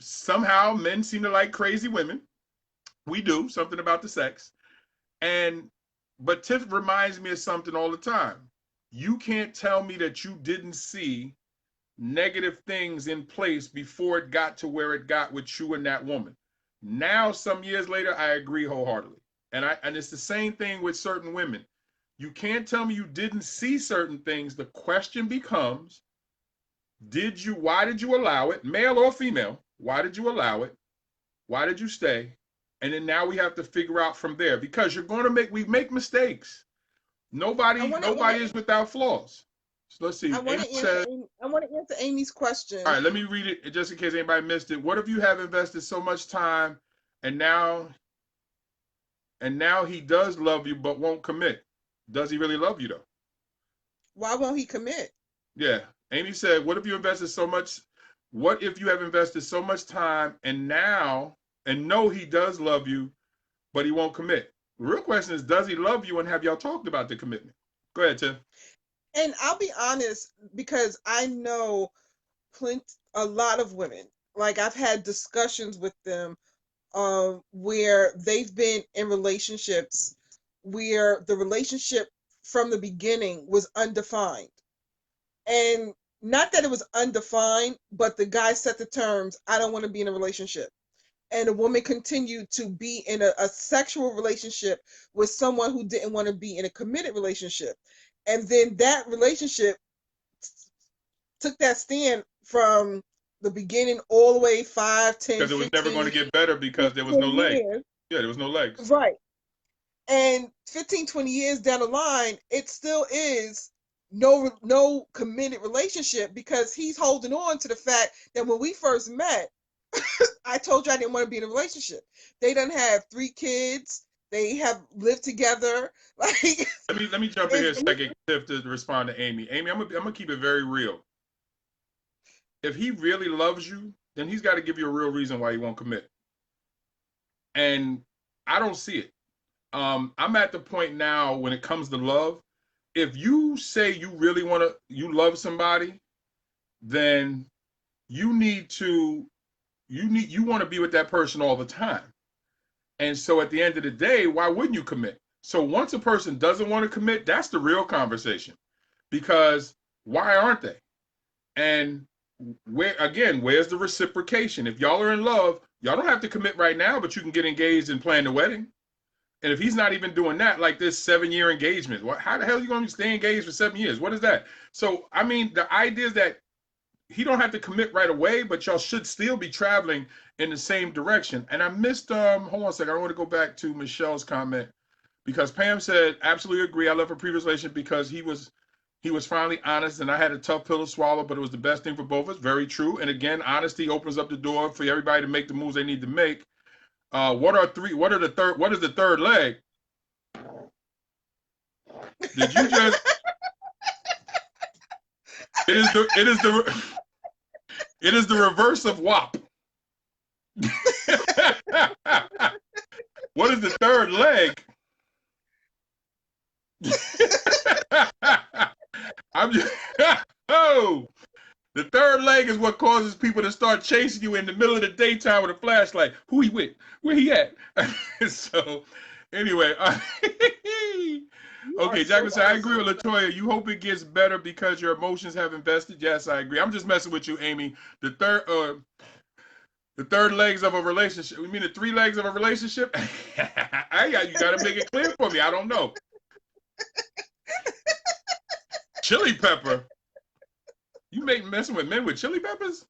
somehow men seem to like crazy women. We do, something about the sex. But Tiff reminds me of something all the time. You can't tell me that you didn't see negative things in place before it got to where it got with you and that woman. Now, some years later, I agree wholeheartedly. And it's the same thing with certain women. You can't tell me you didn't see certain things. The question becomes, why did you allow it, male or female? Why did you allow it? Why did you stay? And then now we have to figure out from there, because we make mistakes. Nobody is without flaws. So let's see. I want Amy to answer. said, I want to answer Amy's all question. right, let me read it just in case anybody missed it. What if you have invested so much time and now he does love you but won't commit? Does he really love you though? Why won't he commit? Yeah. Amy said, what if you invested so much? What if you have invested so much time and know he does love you, but he won't commit? The real question is, does he love you, and have y'all talked about the commitment? Go ahead, Tim. And I'll be honest, because I know a lot of women. Like I've had discussions with them where they've been in relationships where the relationship from the beginning was undefined. And not that it was undefined, but the guy set the terms, I don't want to be in a relationship. And the woman continued to be in a sexual relationship with someone who didn't want to be in a committed relationship. And then that relationship took that stand from the beginning all the way 5, 10, Because it was never going 15, to get better because there was no 15 leg. years. Yeah, there was no legs. Right. And 15, 20 years down the line, it still is no committed relationship, because he's holding on to the fact that when we first met, I told you I didn't want to be in a relationship. They done have 3 kids. They have lived together. Like, let me jump in here a second, Tiff, to respond to Amy. Amy, I'm gonna keep it very real. If he really loves you, then he's got to give you a real reason why he won't commit. And I don't see it. I'm at the point now when it comes to love. If you say you really you love somebody, then you want to be with that person all the time. And so at the end of the day, why wouldn't you commit? So once a person doesn't want to commit, that's the real conversation. Because why aren't they? And where's the reciprocation? If y'all are in love, y'all don't have to commit right now, but you can get engaged and plan the wedding. And if he's not even doing that, like this 7-year engagement, how the hell are you going to stay engaged for 7 years? What is that? So, I mean, the idea is that he don't have to commit right away, but y'all should still be traveling in the same direction. And I missed, hold on a second. I want to go back to Michelle's comment, because Pam said, absolutely agree. I love her previous relationship because he was finally honest, and I had a tough pill to swallow, but it was the best thing for both of us. Very true. And again, honesty opens up the door for everybody to make the moves they need to make. What is the third leg? Did you just it is the reverse of WAP. What is the third leg? I'm just the third leg is what causes people to start chasing you in the middle of the daytime with a flashlight. Who he with? Where he at? So, anyway. Okay, Jacqueline said, I agree with LaToya. You hope it gets better because your emotions have invested. Yes, I agree. I'm just messing with you, Amy. The third legs of a relationship. You mean the 3 legs of a relationship? You got to make it clear for me. I don't know. Chili pepper. You messing with men with chili peppers?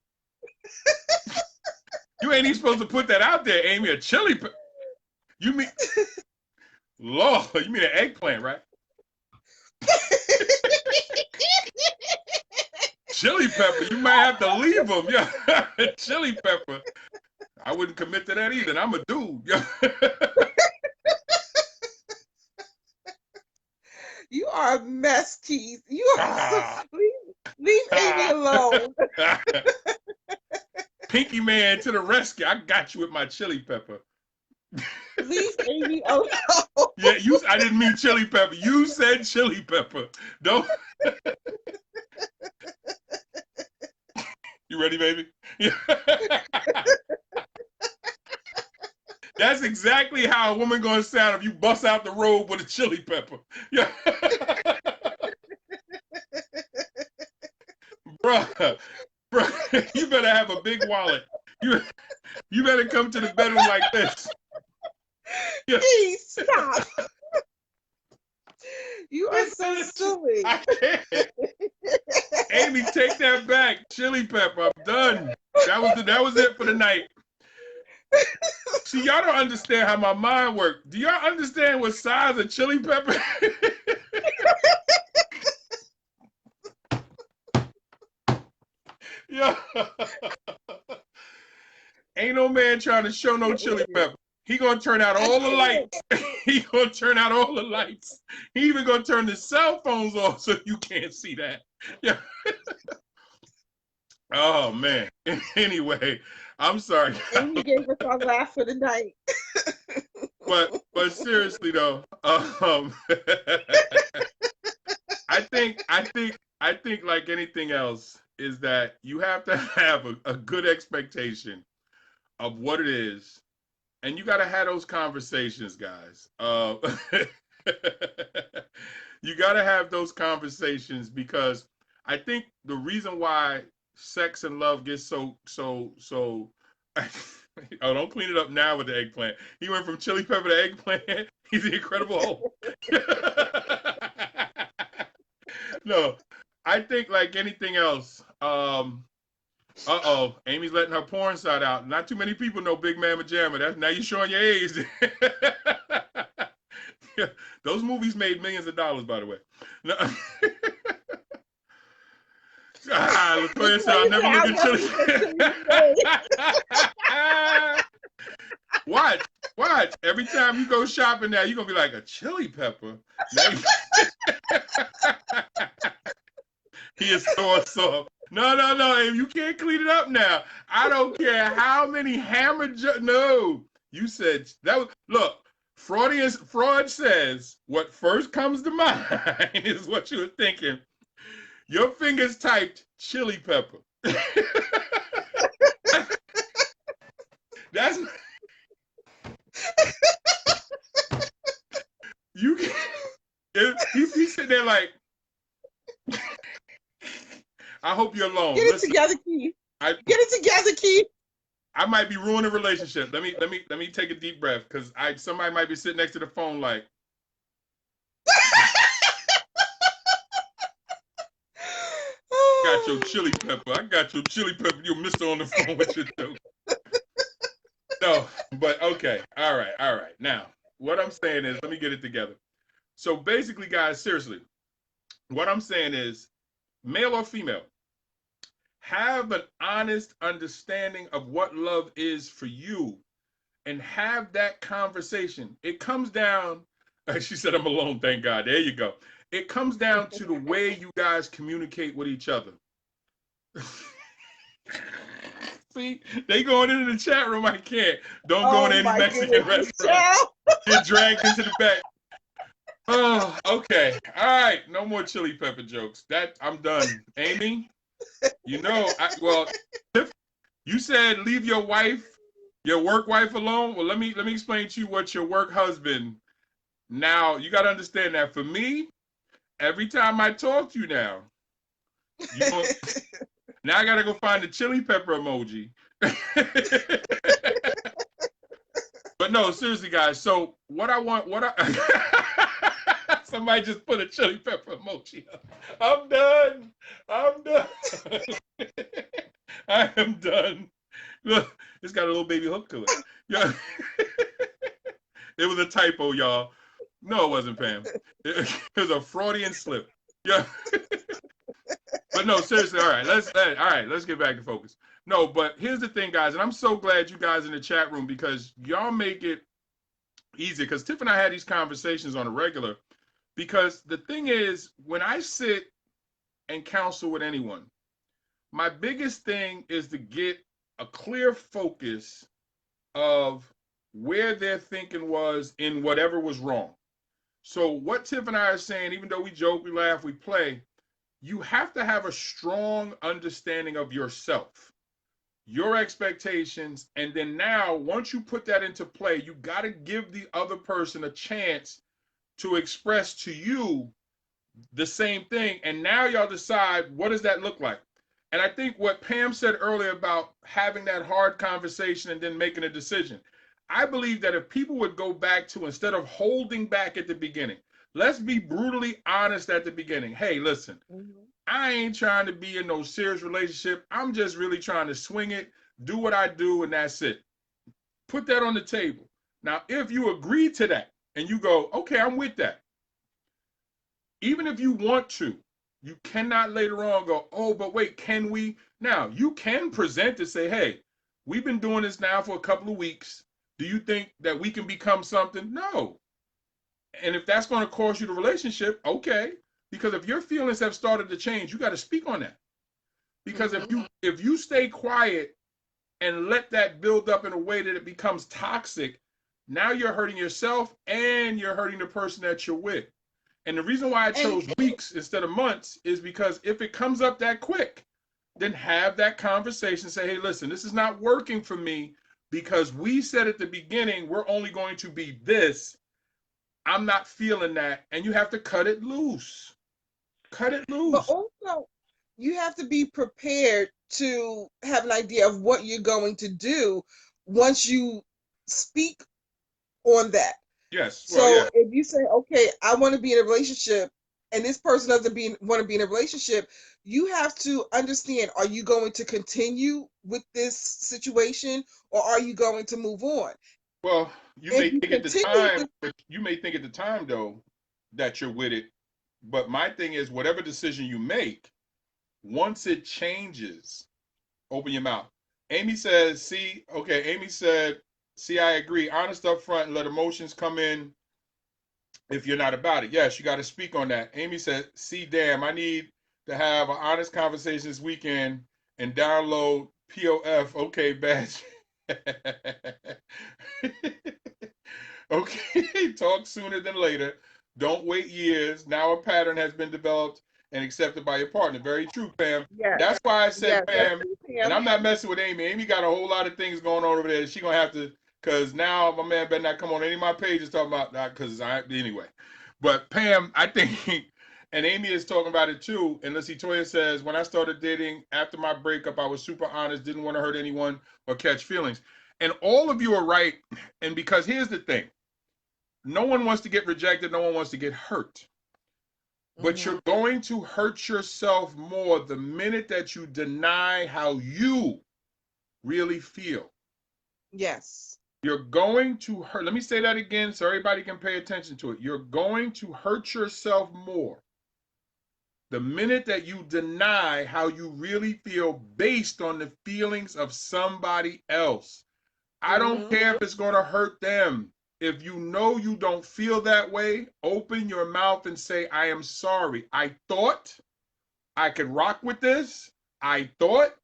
You ain't even supposed to put that out there, Amy. A chili pepper. You mean, Lord, you mean an eggplant, right? Chili pepper. You might have to leave them. Yeah, chili pepper. I wouldn't commit to that either. I'm a dude. Yeah. You are a mess, Keith. You are leave Amy alone. Pinky man to the rescue. I got you with my chili pepper. Leave Amy alone. Yeah, I didn't mean chili pepper. You said chili pepper. Don't. You ready, baby? Yeah. That's exactly how a woman gonna sound if you bust out the road with a chili pepper. Yeah. Bruh, you better have a big wallet. You better come to the bedroom like this. Yeah. Please stop. You are so silly. I can't. Amy, take that back. Chili pepper. I'm done. That was it for the night. See, y'all don't understand how my mind works. Do y'all understand what size of chili pepper? Yeah. Ain't no man trying to show no chili pepper. He gonna turn out all the lights. He gonna turn out all the lights. He even gonna turn the cell phones off so you can't see that. Yeah. Oh man. Anyway, I'm sorry. Amy gave us our laugh for the night. But seriously though, I think like anything else is that you have to have a good expectation of what it is, and you got to have those conversations, guys. You got to have those conversations because I think the reason why sex and love gets so. Oh, don't clean it up now with the eggplant. He went from chili pepper to eggplant. He's the Incredible Hulk. No, I think like anything else. Uh-oh, Amy's letting her porn side out. Not too many people know Big Mama Jamma. That's now you're showing your age. Those movies made millions of dollars, by the way. No. Latoya said, I'll never look at chili. Watch. Every time you go shopping now, you're going to be like, a chili pepper? He is so soft. No, you can't clean it up now. I don't care how many no. You said, that was, look, Freud says, what first comes to mind is what you were thinking. Your fingers typed chili pepper. That's you. He's sitting there like, I hope you're alone. Get it together, Keith. Get it together, Keith. I might be ruining a relationship. Let me take a deep breath because somebody might be sitting next to the phone like. Got your chili pepper. I got your chili pepper. You're Mister on the phone with your joke. No, but okay. All right. Now, what I'm saying is, let me get it together. So basically, guys, seriously, what I'm saying is, male or female, have an honest understanding of what love is for you and have that conversation. It comes down, she said, I'm alone, thank God. There you go. It comes down to the way you guys communicate with each other. See, they going into the chat room. I can't. Don't go in any Mexican restaurant. Get dragged into the back. Oh, okay. All right. No more chili pepper jokes. I'm done. Amy, you know, you said leave your work wife alone. Well, let me explain to you what your work husband. Now, you got to understand that for me, every time I talk to you now, now I got to go find the chili pepper emoji. But no, seriously, guys. So somebody just put a chili pepper emoji up. I'm done. I am done. Look, it's got a little baby hook to it. Yeah. It was a typo, y'all. No, it wasn't, Pam. It was a Freudian slip. Yeah. But no, seriously, all right, let's get back to focus. No, but here's the thing, guys, and I'm so glad you guys in the chat room because y'all make it easy. Because Tiff and I had these conversations on a regular. Because the thing is, when I sit and counsel with anyone, my biggest thing is to get a clear focus of where their thinking was in whatever was wrong. So what Tiff and I are saying, even though we joke, we laugh, we play, you have to have a strong understanding of yourself, your expectations, and then now, once you put that into play, you got to give the other person a chance to express to you the same thing. And now y'all decide, what does that look like? And I think what Pam said earlier about having that hard conversation and then making a decision, I believe that if people would go back to, instead of holding back at the beginning, let's be brutally honest at the beginning. Hey, listen, I ain't trying to be in no serious relationship. I'm just really trying to swing it, do what I do, and that's it. Put that on the table. Now, if you agree to that and you go, okay, I'm with that. Even if you want to, you cannot later on go, oh, but wait, can we? Now, you can present to say, hey, we've been doing this now for a couple of weeks. Do you think that we can become something? No. And if that's going to cost you the relationship, okay. Because if your feelings have started to change, you got to speak on that. Because if you stay quiet and let that build up in a way that it becomes toxic, now you're hurting yourself and you're hurting the person that you're with. And the reason why I chose weeks instead of months is because if it comes up that quick, then have that conversation. Say, hey, listen, this is not working for me because we said at the beginning we're only going to be this. I'm not feeling that. And you have to cut it loose. Cut it loose. But also, you have to be prepared to have an idea of what you're going to do once you speak on that. Yes. So if you say, okay, I want to be in a relationship, and this person doesn't want to be in a relationship, you have to understand, are you going to continue with this situation or are you going to move on? Well, you may think at the time though that you're with it. But my thing is, whatever decision you make, once it changes, open your mouth. Amy says, see, okay, Amy said, see, I agree. Honest up front and let emotions come in if you're not about it. Yes, you got to speak on that. Amy said, see, damn, I need to have an honest conversation this weekend and download POF. Okay, badge. Okay, talk sooner than later. Don't wait years. Now a pattern has been developed and accepted by your partner. Very true, Pam. Yes. That's why I said, yes, Pam, and I'm not messing with Amy. Amy got a whole lot of things going on over there. She gonna have to, because now my man better not come on any of my pages talking about that, because anyway. But Pam, I think, and Amy is talking about it too. And let's see, Toya says, when I started dating after my breakup, I was super honest, didn't want to hurt anyone or catch feelings. And all of you are right. And because here's the thing. No one wants to get rejected. No one wants to get hurt. But you're going to hurt yourself more the minute that you deny how you really feel. Yes. You're going to hurt. Let me say that again so everybody can pay attention to it. You're going to hurt yourself more the minute that you deny how you really feel based on the feelings of somebody else. I don't care if it's going to hurt them. If you know you don't feel that way, open your mouth and say, I am sorry. I thought I could rock with this. I thought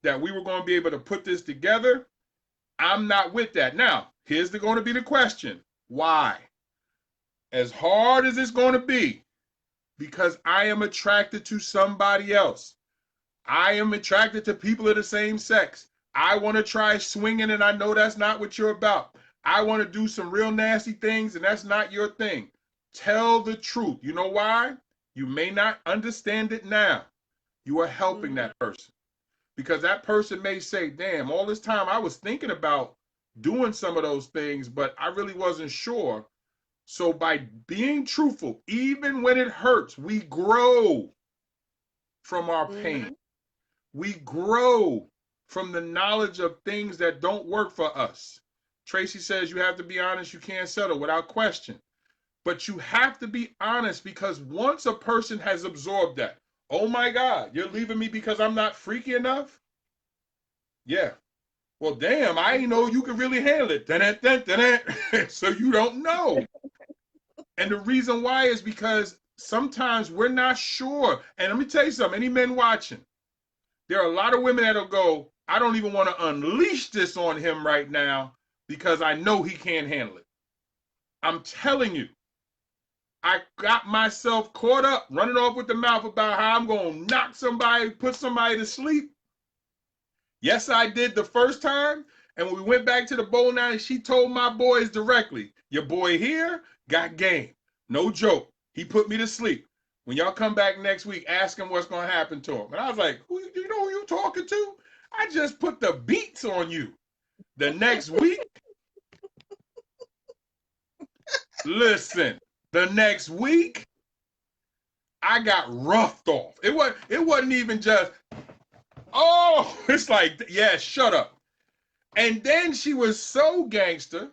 that we were going to be able to put this together. I'm not with that. Now, here's going to be the question. Why? As hard as it's going to be, because I am attracted to somebody else. I am attracted to people of the same sex. I want to try swinging, and I know that's not what you're about. I want to do some real nasty things, and that's not your thing. Tell the truth. You know why? You may not understand it now. You are helping that person. Because that person may say, damn, all this time I was thinking about doing some of those things, but I really wasn't sure. So by being truthful, even when it hurts, we grow from our pain. We grow from the knowledge of things that don't work for us. Tracy says you have to be honest, you can't settle without question. But you have to be honest because once a person has absorbed that, oh my God, you're leaving me because I'm not freaky enough? Yeah. Well, damn, I didn't know you could really handle it. So you don't know. And the reason why is because sometimes we're not sure. And let me tell you something, any men watching, there are a lot of women that'll go, I don't even want to unleash this on him right now because I know he can't handle it. I'm telling you, I got myself caught up running off with the mouth about how I'm going to knock somebody, put somebody to sleep. Yes, I did the first time. And when we went back to the bowl now, she told my boys directly, your boy here got game. No joke. He put me to sleep. When y'all come back next week, ask him what's going to happen to him. And I was like, you know who you talking to? I just put the beats on you. The next week, listen, the next week, I got roughed off. It wasn't even just, oh, it's like, yeah, shut up. And then she was so gangster,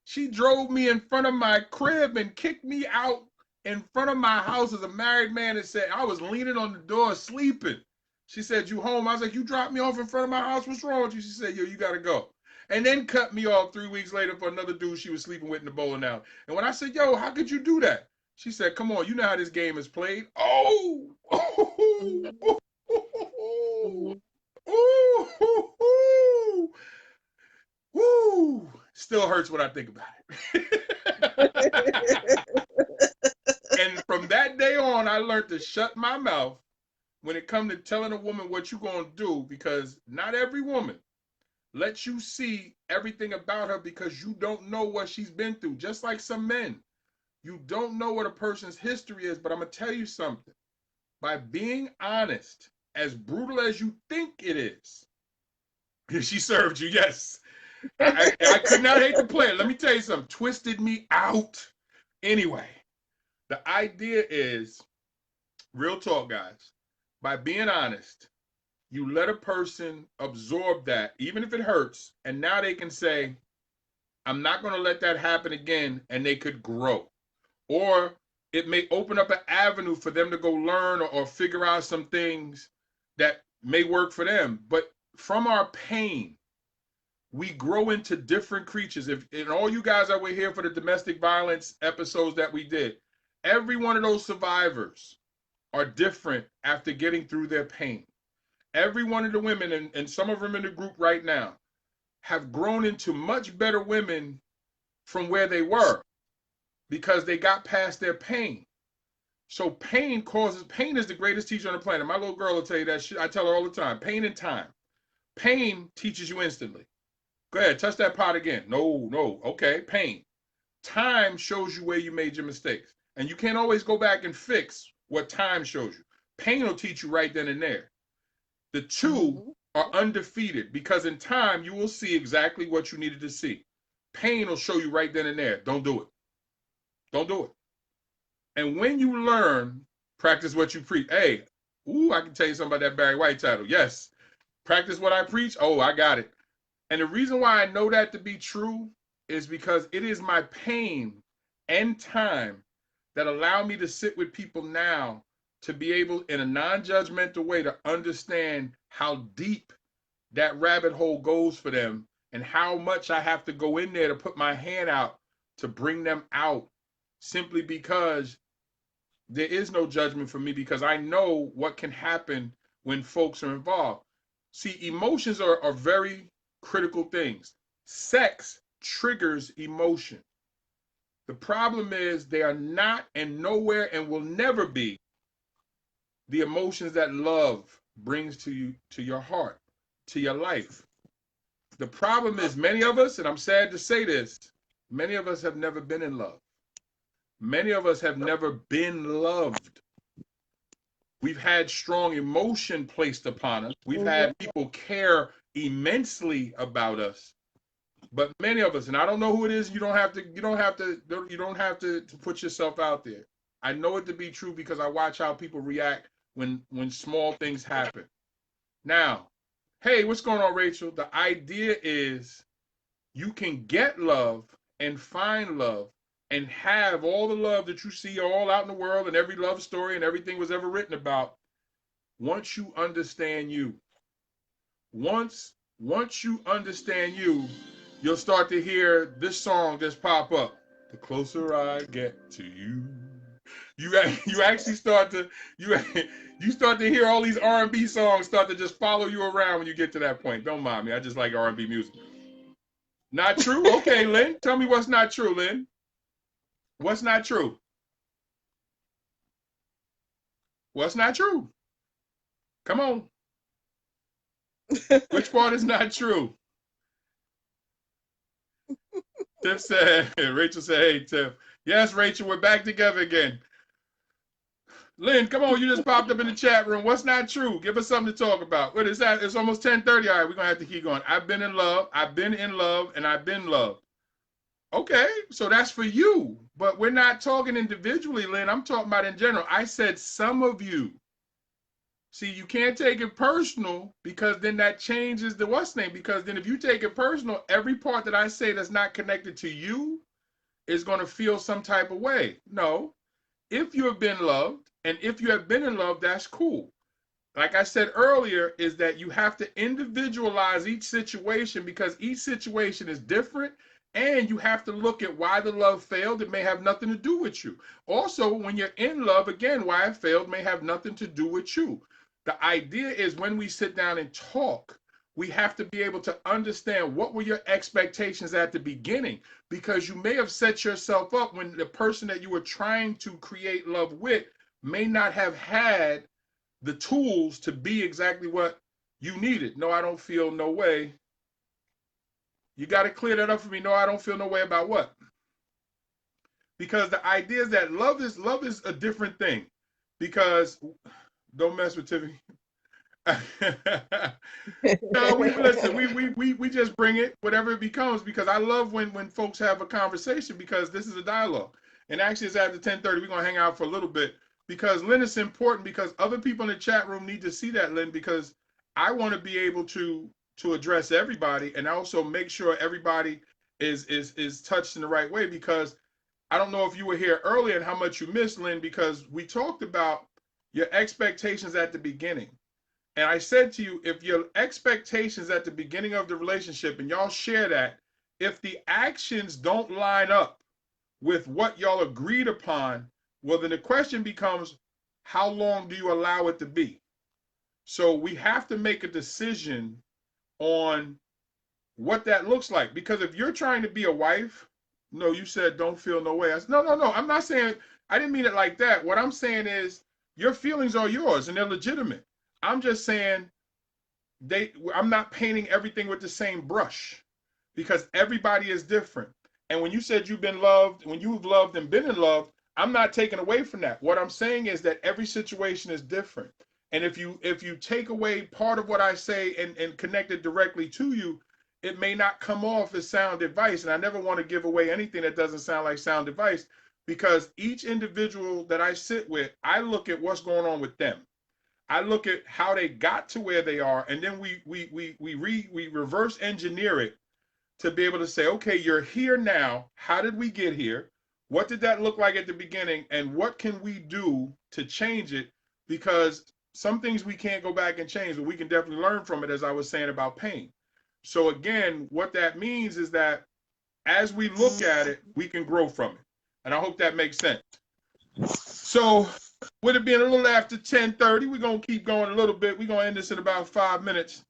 she drove me in front of my crib and kicked me out in front of my house as a married man and said, I was leaning on the door sleeping. She said, you home? I was like, you dropped me off in front of my house. What's wrong with you? She said, yo, you got to go. And then cut me off 3 weeks later for another dude she was sleeping with in the bowling alley. And when I said, yo, how could you do that? She said, come on, you know how this game is played. Oh, oh, Mhm. oh, oh, oh, oh. Still hurts when I think about it. And from that day on, I learned to shut my mouth when it comes to telling a woman what you're going to do, because not every woman lets you see everything about her, because you don't know what she's been through. Just like some men, you don't know what a person's history is. But I'm going to tell you something. By being honest, as brutal as you think it is, she served you, yes. I could not hate the player. Let me tell you something. Twisted me out. Anyway, the idea is, real talk, guys. By being honest, you let a person absorb that, even if it hurts, and now they can say, I'm not going to let that happen again, and they could grow. Or it may open up an avenue for them to go learn or figure out some things that may work for them. But from our pain, we grow into different creatures. If and all you guys that were here for the domestic violence episodes that we did, every one of those survivors are different after getting through their pain. Every one of the women, and some of them in the group right now, have grown into much better women from where they were, because they got past their pain. So pain is the greatest teacher on the planet. My little girl will tell you that shit. I tell her all the time, pain and time. Pain teaches you instantly. Go ahead, touch that pot again. No, no, okay, pain. Time shows you where you made your mistakes. And you can't always go back and fix what time shows you. Pain will teach you right then and there. The two are undefeated, because in time you will see exactly what you needed to see. Pain will show you right then and there. Don't do it. Don't do it. And when you learn, practice what you preach. Hey, I can tell you something about that Barry White title. Yes. Practice what I preach. Oh, I got it. And the reason why I know that to be true is because it is my pain and time that allow me to sit with people now to be able, in a non-judgmental way, to understand how deep that rabbit hole goes for them, and how much I have to go in there to put my hand out to bring them out, simply because there is no judgment for me, because I know what can happen when folks are involved. See, emotions are very critical things. Sex triggers emotion. The problem is they are not, and nowhere, and will never be, the emotions that love brings to you, to your heart, to your life. The problem is, many of us, and I'm sad to say this, many of us have never been in love. Many of us have never been loved. We've had strong emotion placed upon us. We've had people care immensely about us. But many of us, and I don't know who it is, you don't have to put yourself out there. I know it to be true because I watch how people react when small things happen. Now, hey, what's going on, Rachel? The idea is you can get love and find love and have all the love that you see all out in the world, and every love story and everything was ever written about, once you understand you. Once you understand you, you'll start to hear this song just pop up. The closer I get to you. You actually start to you start to hear all these R&B songs start to just follow you around when you get to that point. Don't mind me. I just like R&B music. Not true? Okay, Lynn. Tell me what's not true, Lynn. What's not true? What's not true? Come on. Which part is not true? Tiff said, Rachel said, hey, Tiff. Yes, Rachel, we're back together again. Lynn, come on, you just popped up in the chat room. What's not true? Give us something to talk about. What is that? It's almost 10:30. All right, we're going to have to keep going. I've been in love, and I've been loved. Okay, so that's for you. But we're not talking individually, Lynn. I'm talking about in general. I said some of you. See, you can't take it personal, because then that changes the what's name. Because then if you take it personal, every part that I say that's not connected to you is going to feel some type of way. No. If you have been loved, and if you have been in love, that's cool. like I said earlier, is that you have to individualize each situation because each situation is different. And you have to look at why the love failed. It may have nothing to do with you. Also, when you're in love, again, why it failed may have nothing to do with you. The idea is when we sit down and talk, we have to be able to understand what were your expectations at the beginning, because you may have set yourself up when the person that you were trying to create love with may not have had the tools to be exactly what you needed. No, I don't feel no way. You got to clear that up for me. No, I don't feel no way about what? Because the idea is that love is a different thing. Because don't mess with Tiffany. No, we listen. We just bring it, whatever it becomes. Because I love when folks have a conversation because this is a dialogue. And actually, it's after 10:30. We're gonna hang out for a little bit because Lynn is important because other people in the chat room need to see that, Lynn, because I want to be able to address everybody and also make sure everybody is touched in the right way. Because I don't know if you were here earlier and how much you missed, Lynn, because we talked about your expectations at the beginning. And I said to you, if your expectations at the beginning of the relationship, and y'all share that, if the actions don't line up with what y'all agreed upon, well, then the question becomes, how long do you allow it to be? So we have to make a decision on what that looks like. Because if you're trying to be a wife, no, you said don't feel no way. I said, no, no, no. I'm not saying, I didn't mean it like that. What I'm saying is your feelings are yours and they're legitimate. I'm just saying I'm not painting everything with the same brush because everybody is different. And when you said you've been loved, when you've loved and been in love, I'm not taking away from that. What I'm saying is that every situation is different. And if you take away part of what I say and connect it directly to you, it may not come off as sound advice. And I never want to give away anything that doesn't sound like sound advice because each individual that I sit with, I look at what's going on with them. I look at how they got to where they are, and then we reverse engineer it to be able to say, okay, you're here now. How did we get here? What did that look like at the beginning? And what can we do to change it? Because some things we can't go back and change, but we can definitely learn from it, as I was saying about pain. So again, what that means is that as we look at it, we can grow from it. And I hope that makes sense. So with it being a little after 10:30, we're going to keep going a little bit. We're going to end this in about 5 minutes.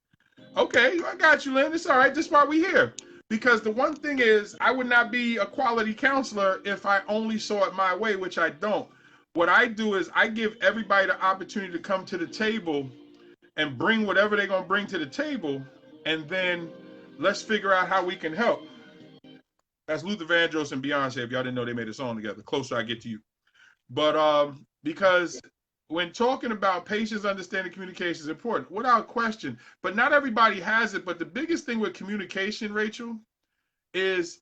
Okay, I got you, Lynn. It's all right. This is why we're here. Because the one thing is, I would not be a quality counselor if I only saw it my way, which I don't. What I do is I give everybody the opportunity to come to the table and bring whatever they're going to bring to the table, and then let's figure out how we can help. That's Luther Vandross and Beyonce. If y'all didn't know they made a song together. The closer I get to you. But because when talking about patience, understanding, communication is important, without question. But not everybody has it. But the biggest thing with communication, Rachel, is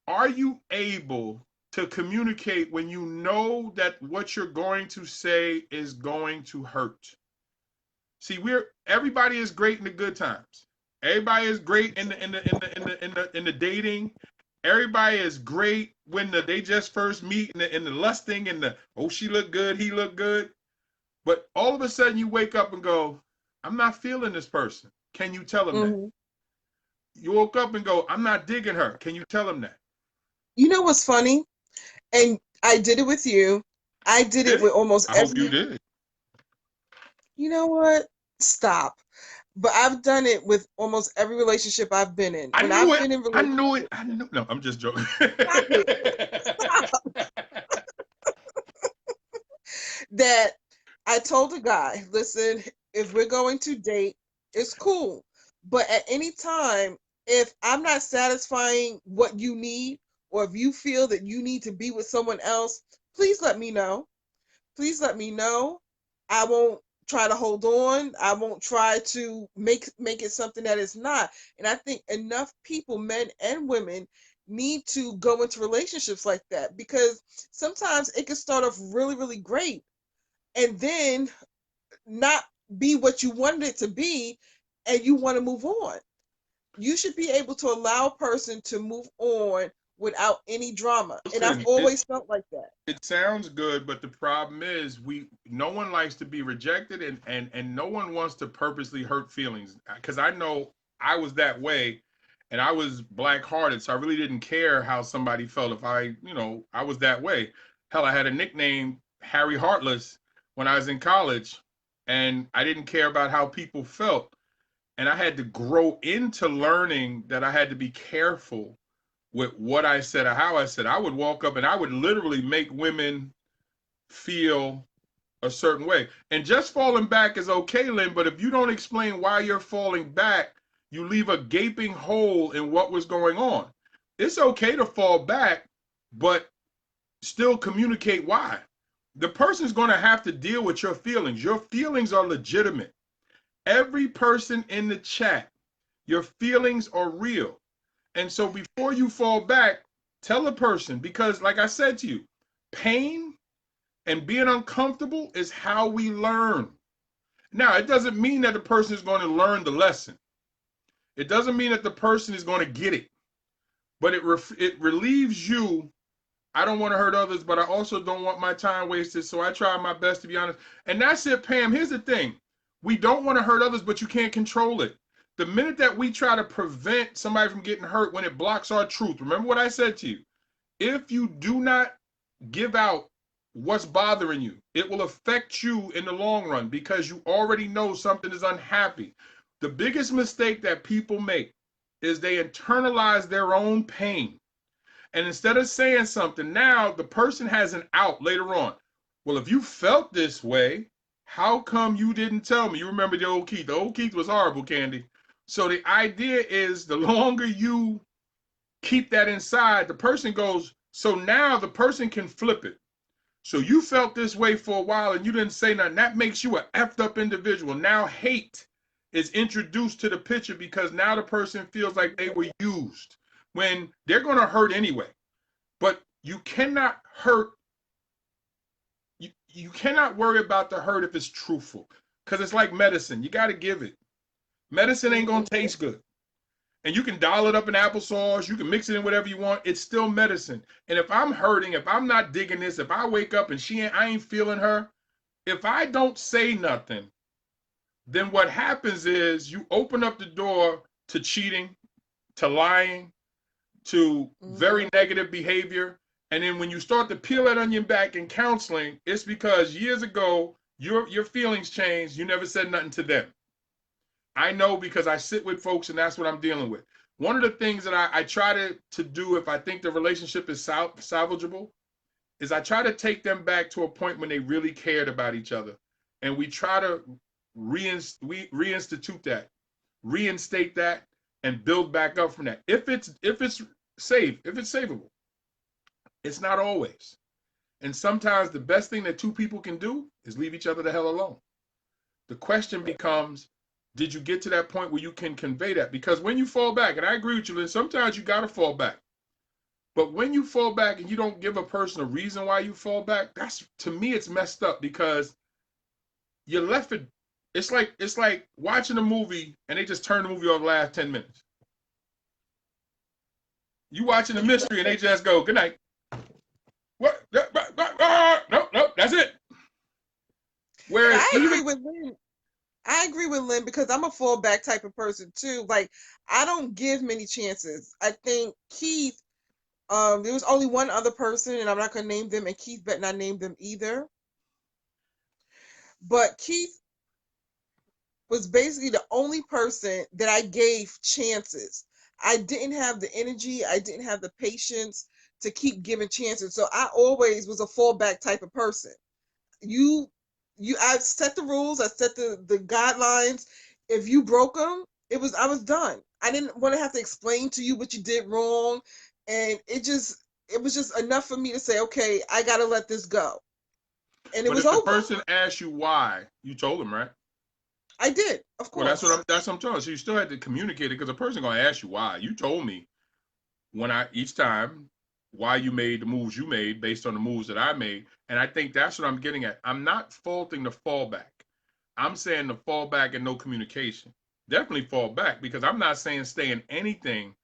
are you able to communicate when you know that what you're going to say is going to hurt? See, everybody is great in the good times. Everybody is great in the dating. Everybody is great when they just first meet in the lusting and the, oh, she looked good, he looked good. But all of a sudden you wake up and go, I'm not feeling this person. Can you tell him that? You woke up and go, I'm not digging her. Can you tell him that? You know what's funny? And I did it with you. I did it with almost every. I hope you did. You know what? Stop. But I've done it with almost every relationship I've been in. I knew it. No, I'm just joking. Stop it. Stop. That I told a guy, listen, if we're going to date, it's cool. But at any time, if I'm not satisfying what you need, or if you feel that you need to be with someone else, please let me know. Please let me know. I won't try to hold on. I won't try to make it something that it's not. And I think enough people, men and women, need to go into relationships like that, because sometimes it can start off really, really great and then not be what you wanted it to be, and you want to move on. You should be able to allow a person to move on without any drama. And I've Listen, always felt like that. it sounds good, but the problem is no one likes to be rejected, and no one wants to purposely hurt feelings. Because I know I was that way, and I was black-hearted, so I really didn't care how somebody felt if I was that way. Hell, I had a nickname, Harry Heartless, when I was in college, and I didn't care about how people felt. And I had to grow into learning that I had to be careful with what I said or how I said. I would walk up and I would literally make women feel a certain way. And just falling back is okay, Lynn, but if you don't explain why you're falling back, you leave a gaping hole in what was going on. It's okay to fall back, but still communicate why. The person's going to have to deal with your feelings. Your feelings are legitimate. Every person in the chat, your feelings are real. And so before you fall back, tell a person, because like I said to you, pain and being uncomfortable is how we learn. Now, it doesn't mean that the person is going to learn the lesson. It doesn't mean that the person is going to get it. But it relieves you. I don't want to hurt others, but I also don't want my time wasted. So I try my best to be honest. And that's it, Pam. Here's the thing. We don't want to hurt others, but you can't control it. The minute that we try to prevent somebody from getting hurt when it blocks our truth, remember what I said to you. If you do not give out what's bothering you, it will affect you in the long run because you already know something is unhappy. The biggest mistake that people make is they internalize their own pain. And instead of saying something, now the person has an out later on. Well, if you felt this way, how come you didn't tell me? You remember the old Keith. The old Keith was horrible, Candy. So the idea is the longer you keep that inside, the person goes, so now the person can flip it. So you felt this way for a while and you didn't say nothing. That makes you an effed up individual. Now hate is introduced to the picture because now the person feels like they were used when they're going to hurt anyway. But you cannot hurt. You cannot worry about the hurt if it's truthful because it's like medicine. You got to give it. Medicine ain't going to taste good. And you can dial it up in applesauce. You can mix it in whatever you want. It's still medicine. And if I'm hurting, if I'm not digging this, if I wake up and I ain't feeling her, if I don't say nothing, then what happens is you open up the door to cheating, to lying, to very negative behavior. And then when you start to peel that onion back in counseling, it's because years ago, your feelings changed. You never said nothing to them. I know because I sit with folks and that's what I'm dealing with. One of the things that I try to do if I think the relationship is salvageable is I try to take them back to a point when they really cared about each other. And we try to reinstitute that, reinstate that, and build back up from that. If it's safe, if it's savable. It's not always. And sometimes the best thing that two people can do is leave each other the hell alone. The question becomes, did you get to that point where you can convey that? Because when you fall back, and I agree with you, Lynn, sometimes you got to fall back. But when you fall back and you don't give a person a reason why you fall back, to me, it's messed up because you're left it. It's like watching a movie and they just turn the movie off the last 10 minutes. You watching a mystery and they just go, good night. What? No, that's it. Whereas I agree with Lynn because I'm a fallback type of person too. Like I don't give many chances. I think Keith, there was only one other person, and I'm not gonna name them, and Keith better not name them either. But Keith was basically the only person that I gave chances. I didn't have the energy, I didn't have the patience to keep giving chances. So I always was a fallback type of person. I set the rules, I set the guidelines. If you broke them, I was done. I didn't want to have to explain to you what you did wrong, and it was just enough for me to say, okay, I got to let this go. And it was over. If the person asked you why, you told them, right? I did, of course. Well, that's what I'm telling you. So you still had to communicate it because the person gonna ask you why. You told me each time why you made the moves you made based on the moves that I made. And I think that's what I'm getting at. I'm not faulting the fallback. I'm saying the fallback and no communication. Definitely fall back because I'm not saying stay in anything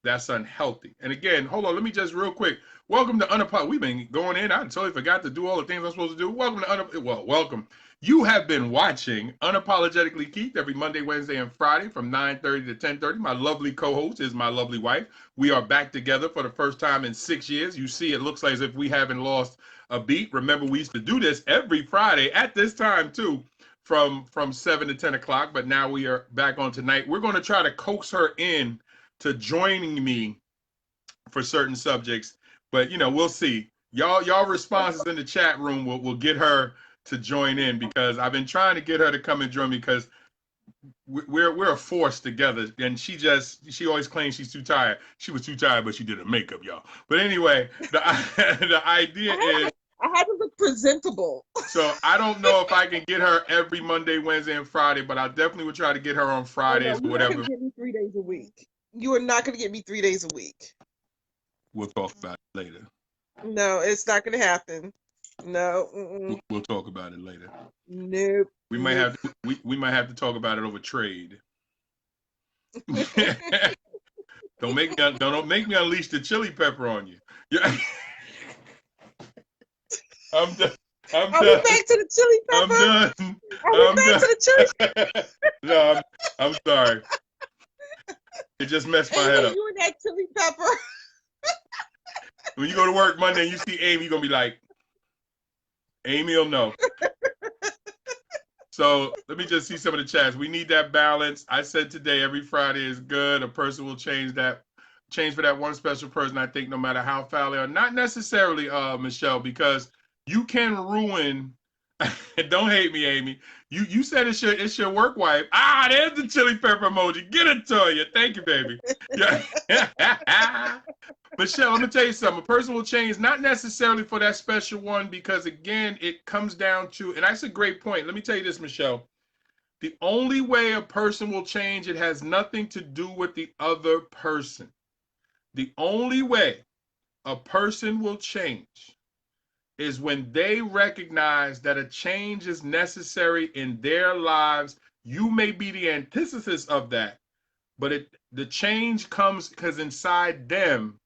That's unhealthy. And again, hold on, let me just real quick. Welcome to Unapologetically. We've been going in. I totally forgot to do all the things I'm supposed to do. Welcome to welcome. You have been watching Unapologetically Keith every Monday, Wednesday, and Friday from 9:30 to 10:30. My lovely co-host is my lovely wife. We are back together for the first time in 6 years. You see, it looks like as if we haven't lost a beat. Remember, we used to do this every Friday at this time too, from 7 to 10 o'clock. But now we are back on tonight. We're going to try to coax her in to joining me for certain subjects, but we'll see. Y'all responses in the chat room will get her to join in, because I've been trying to get her to come and join me, because we're a force together, and she always claims she's too tired. She was too tired, but she did her makeup, y'all. But anyway, the idea is I had to look presentable. So I don't know if I can get her every Monday, Wednesday, and Friday, but I definitely would try to get her on Fridays or whatever. You're not gonna get me 3 days a week. You are not going to get me 3 days a week. We'll talk about it later. No, it's not going to happen. No. We'll talk about it later. Nope. We might have to talk about it over trade. Don't make me unleash the chili pepper on you. Yeah. I'm done. Are we back to the chili pepper? I'm done. Are we back to the chili? No, I'm sorry. It just messed my head up. You and that chili pepper. When you go to work Monday and you see Amy, you're gonna be like, Amy will know. So let me just see some of the chats. We need that balance. I said today every Friday is good. A person will change for that one special person, I think, no matter how foul they are. Not necessarily, Michelle, because you can ruin. Don't hate me, Amy. You said it's your work wife. Ah, there's the chili pepper emoji. Get it to you. Thank you, baby. Yeah. Michelle, let me tell you something. A person will change, not necessarily for that special one, because again, it comes down to, and that's a great point. Let me tell you this, Michelle. The only way a person will change, it has nothing to do with the other person. The only way a person will change is when they recognize that a change is necessary in their lives. You may be the antithesis of that, but the change comes because inside them,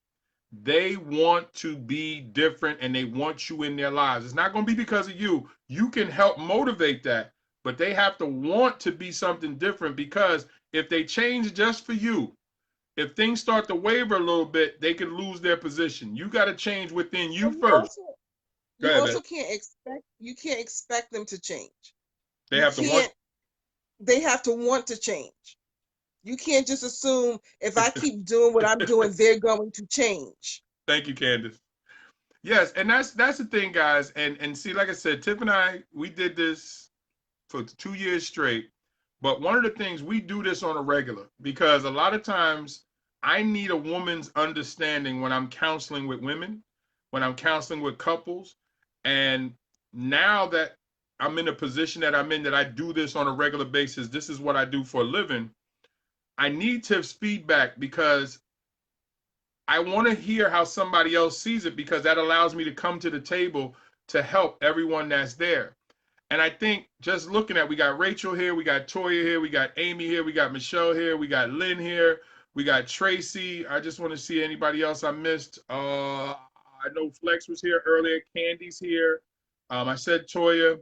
they want to be different and they want you in their lives. It's not going to be because of you. You can help motivate that, but they have to want to be something different, because if they change just for you, if things start to waver a little bit, they could lose their position. You got to change within you first. You also can't expect them to change. They have to want. They have to want to change. You can't just assume if I keep doing what I'm doing, they're going to change. Thank you, Candace. Yes, and that's the thing, guys. And see, like I said, Tiff and I, we did this for 2 years straight. But one of the things, we do this on a regular, because a lot of times I need a woman's understanding when I'm counseling with women, when I'm counseling with couples. And now that I'm in a position that I'm in, that I do this on a regular basis, this is what I do for a living. I need Tiff's feedback, because I want to hear how somebody else sees it, because that allows me to come to the table to help everyone that's there. And I think just looking at, we got Rachel here, we got Toya here, we got Amy here, we got Michelle here, we got Lynn here, we got Tracy. I just want to see anybody else I missed. I know Flex was here earlier. Candy's here. I said Toya.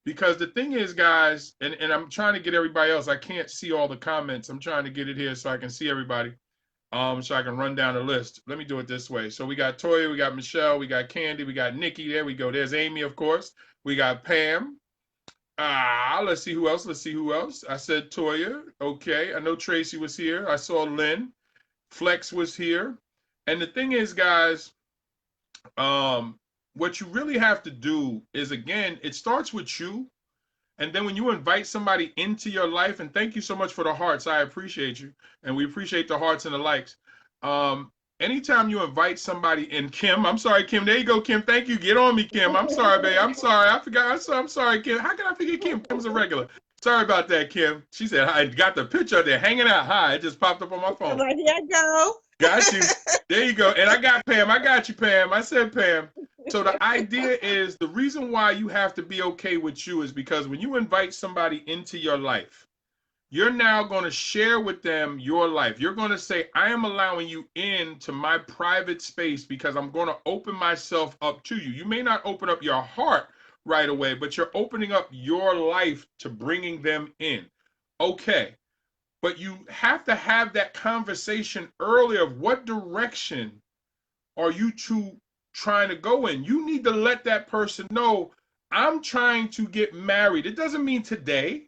Because the thing is, guys, and I'm trying to get everybody else. I can't see all the comments. I'm trying to get it here so I can see everybody, so I can run down the list. Let me do it this way. So we got Toya, we got Michelle, we got Candy, we got Nikki. There we go. There's Amy, of course. We got Pam. Let's see who else. I said Toya. Okay. I know Tracy was here. I saw Lynn. Flex was here. And the thing is, guys, what you really have to do is, again, it starts with you. And then when you invite somebody into your life, and thank you so much for the hearts. I appreciate you. And we appreciate the hearts and the likes. Anytime you invite somebody in, Kim, I'm sorry, Kim. There you go, Kim. Thank you. Get on me, Kim. I'm sorry, babe. I'm sorry. I forgot. I'm sorry, Kim. How can I forget Kim? Kim's a regular. Sorry about that, Kim. She said, I got the picture there hanging out high. It just popped up on my phone. Right, here I go. Got you. There you go. And I got Pam. I got you, Pam. I said Pam. So the idea is, the reason why you have to be okay with you is because when you invite somebody into your life, You're now going to share with them your life. You're going to say, I am allowing you into my private space because I'm going to open myself up to you. You may not open up your heart right away, but you're opening up your life to bringing them in. Okay. But you have to have that conversation earlier of what direction are you two trying to go in. You need to let that person know, I'm trying to get married. It doesn't mean today.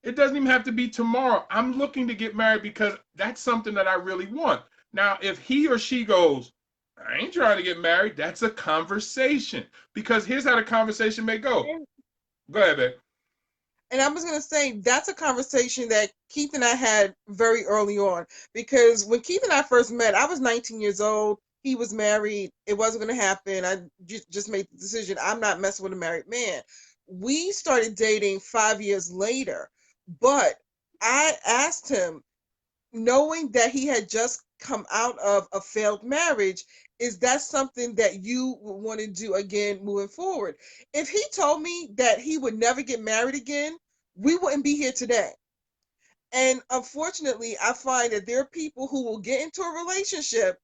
It doesn't even have to be tomorrow. I'm looking to get married because that's something that I really want. Now, if he or she goes, I ain't trying to get married, that's a conversation. Because here's how the conversation may go. Go ahead, babe. And I was going to say, that's a conversation that Keith and I had very early on. Because when Keith and I first met, I was 19 years old. He was married. It wasn't going to happen. I just made the decision, I'm not messing with a married man. We started dating 5 years later. But I asked him, knowing that he had just come out of a failed marriage, is that something that you would want to do again moving forward? If he told me that he would never get married again, we wouldn't be here today. And unfortunately, I find that there are people who will get into a relationship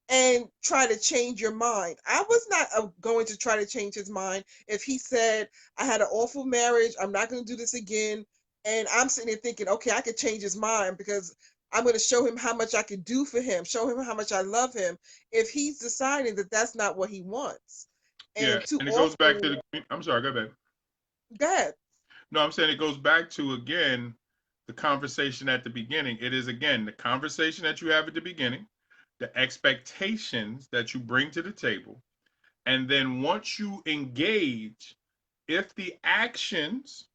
and try to change your mind. I was not going to try to change his mind if he said, I had an awful marriage, I'm not going to do this again. And I'm sitting there thinking, okay, I could change his mind because I'm going to show him how much I could do for him, show him how much I love him, if he's deciding that that's not what he wants. Yeah, And too and it goes back often, to I'm sorry, go ahead. that, No, I'm saying it goes back to, again, the conversation at the beginning. It is, again, the conversation that you have at the beginning, the expectations that you bring to the table. And then once you engage, if the actions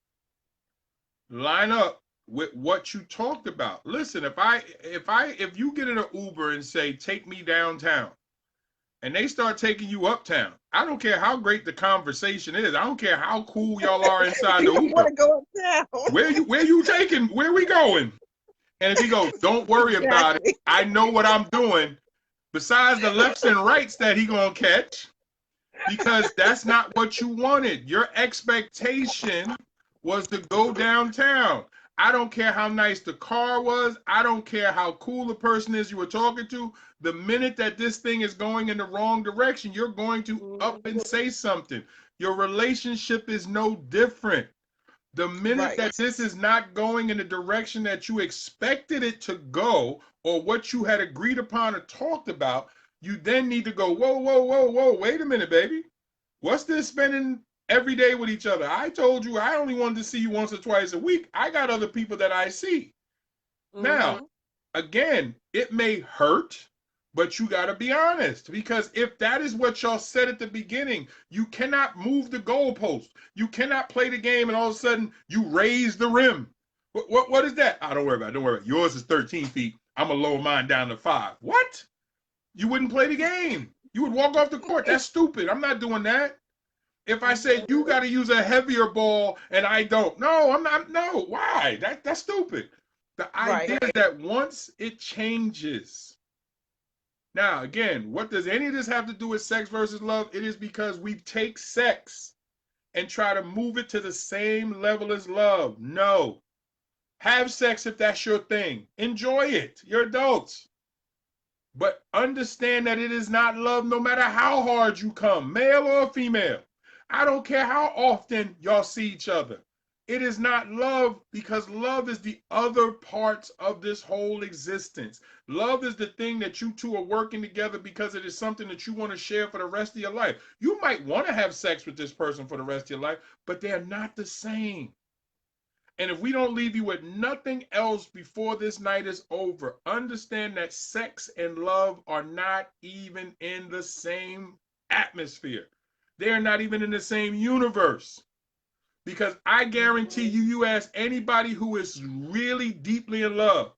line up with what you talked about. Listen, if you get in an Uber and say, take me downtown, and they start taking you uptown, I don't care how great the conversation is. I don't care how cool y'all are inside you the don't want Uber. to go uptown. Where you taking? Where we going? And if he goes, don't worry about it. Exactly. I know what I'm doing. Besides the lefts and rights that he gonna catch, because that's not what you wanted. Your expectation was to go downtown. I don't care how nice the car was. I don't care how cool the person is you were talking to. The minute that this thing is going in the wrong direction, you're going to up and say something. Your relationship is no different. The minute Right. that this is not going in the direction that you expected it to go, or what you had agreed upon or talked about, you then need to go, whoa, whoa, whoa, whoa, wait a minute, baby. What's this spending every day with each other? I told you I only wanted to see you once or twice a week. I got other people that I see. Now, Mm-hmm. again, it may hurt, but you got to be honest, because if that is what y'all said at the beginning, you cannot move the goalpost. You cannot play the game and all of a sudden you raise the rim. What is that? Don't worry about it. Don't worry about it. Yours is 13 feet. I'm going to lower mine down to 5. What? You wouldn't play the game. You would walk off the court. That's stupid. I'm not doing that. If I say you got to use a heavier ball and I don't, no, I'm not. No, why? That's stupid. The Right. idea is that once it changes. Now, again, what does any of this have to do with sex versus love? It is because we take sex and try to move it to the same level as love. No. Have sex if that's your thing. Enjoy it. You're adults. But understand that it is not love no matter how hard you come, male or female. I don't care how often y'all see each other. It is not love, because love is the other parts of this whole existence. Love is the thing that you two are working together because it is something that you want to share for the rest of your life. You might want to have sex with this person for the rest of your life, but they're not the same. And if we don't leave you with nothing else before this night is over, understand that sex and love are not even in the same atmosphere. They are not even in the same universe. Because I guarantee you, you ask anybody who is really deeply in love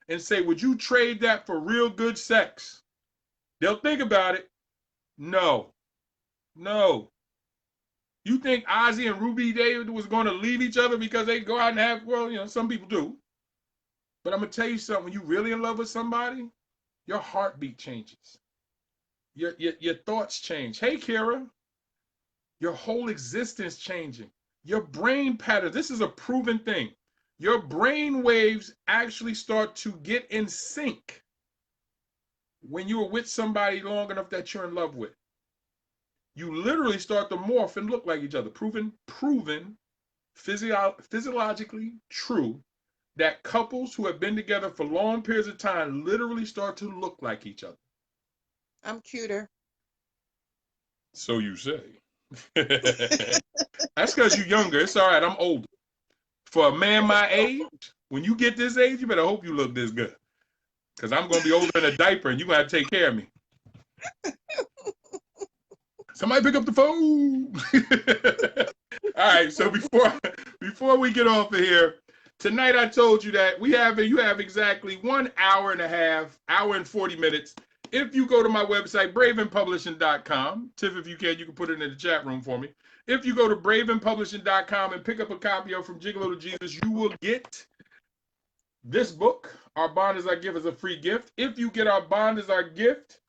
and say, would you trade that for real good sex? They'll think about it. No, no. You think Ozzy and Ruby David was going to leave each other because they go out and have, well, some people do. But I'm going to tell you something. When you're really in love with somebody, your heartbeat changes. Your thoughts change. Hey, Kira, your whole existence changing. Your brain pattern, this is a proven thing. your brain waves actually start to get in sync when you're with somebody long enough that you're in love with. You literally start to morph and look like each other. Proven physiologically true that couples who have been together for long periods of time literally start to look like each other. I'm cuter. So you say. That's because you're younger. It's all right. I'm older. For a man my age, when you get this age, you better hope you look this good. Because I'm going to be older in a diaper and you're going to have to take care of me. Somebody pick up the phone. All right, so before we get off of here, tonight I told you that you have exactly 1 hour and a half, hour and 40 minutes. If you go to my website, bravenpublishing.com, Tiff, if you can put it in the chat room for me. If you go to bravenpublishing.com and pick up a copy of From Gigolo to Jesus, you will get this book, Our Bond Is Our Gift, as a free gift. If you get Our Bond Is Our Gift,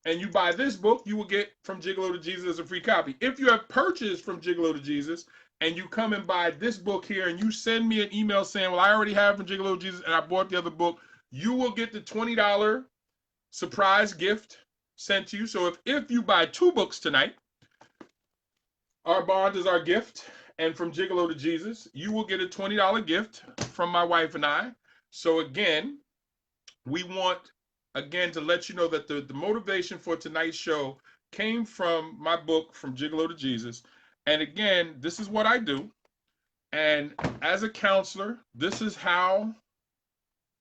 and you buy this book, you will get From Gigolo to Jesus as a free copy. If you have purchased From Gigolo to Jesus and you come and buy this book here and you send me an email saying, well, I already have From Gigolo to Jesus and I bought the other book, you will get the $20 surprise gift sent to you. So if you buy 2 books tonight, Our Bond Is Our Gift and From Gigolo to Jesus, you will get a $20 gift from my wife and I. So again, we want to let you know that the motivation for tonight's show came from my book, From Gigolo to Jesus. And again, this is what I do. And as a counselor, this is how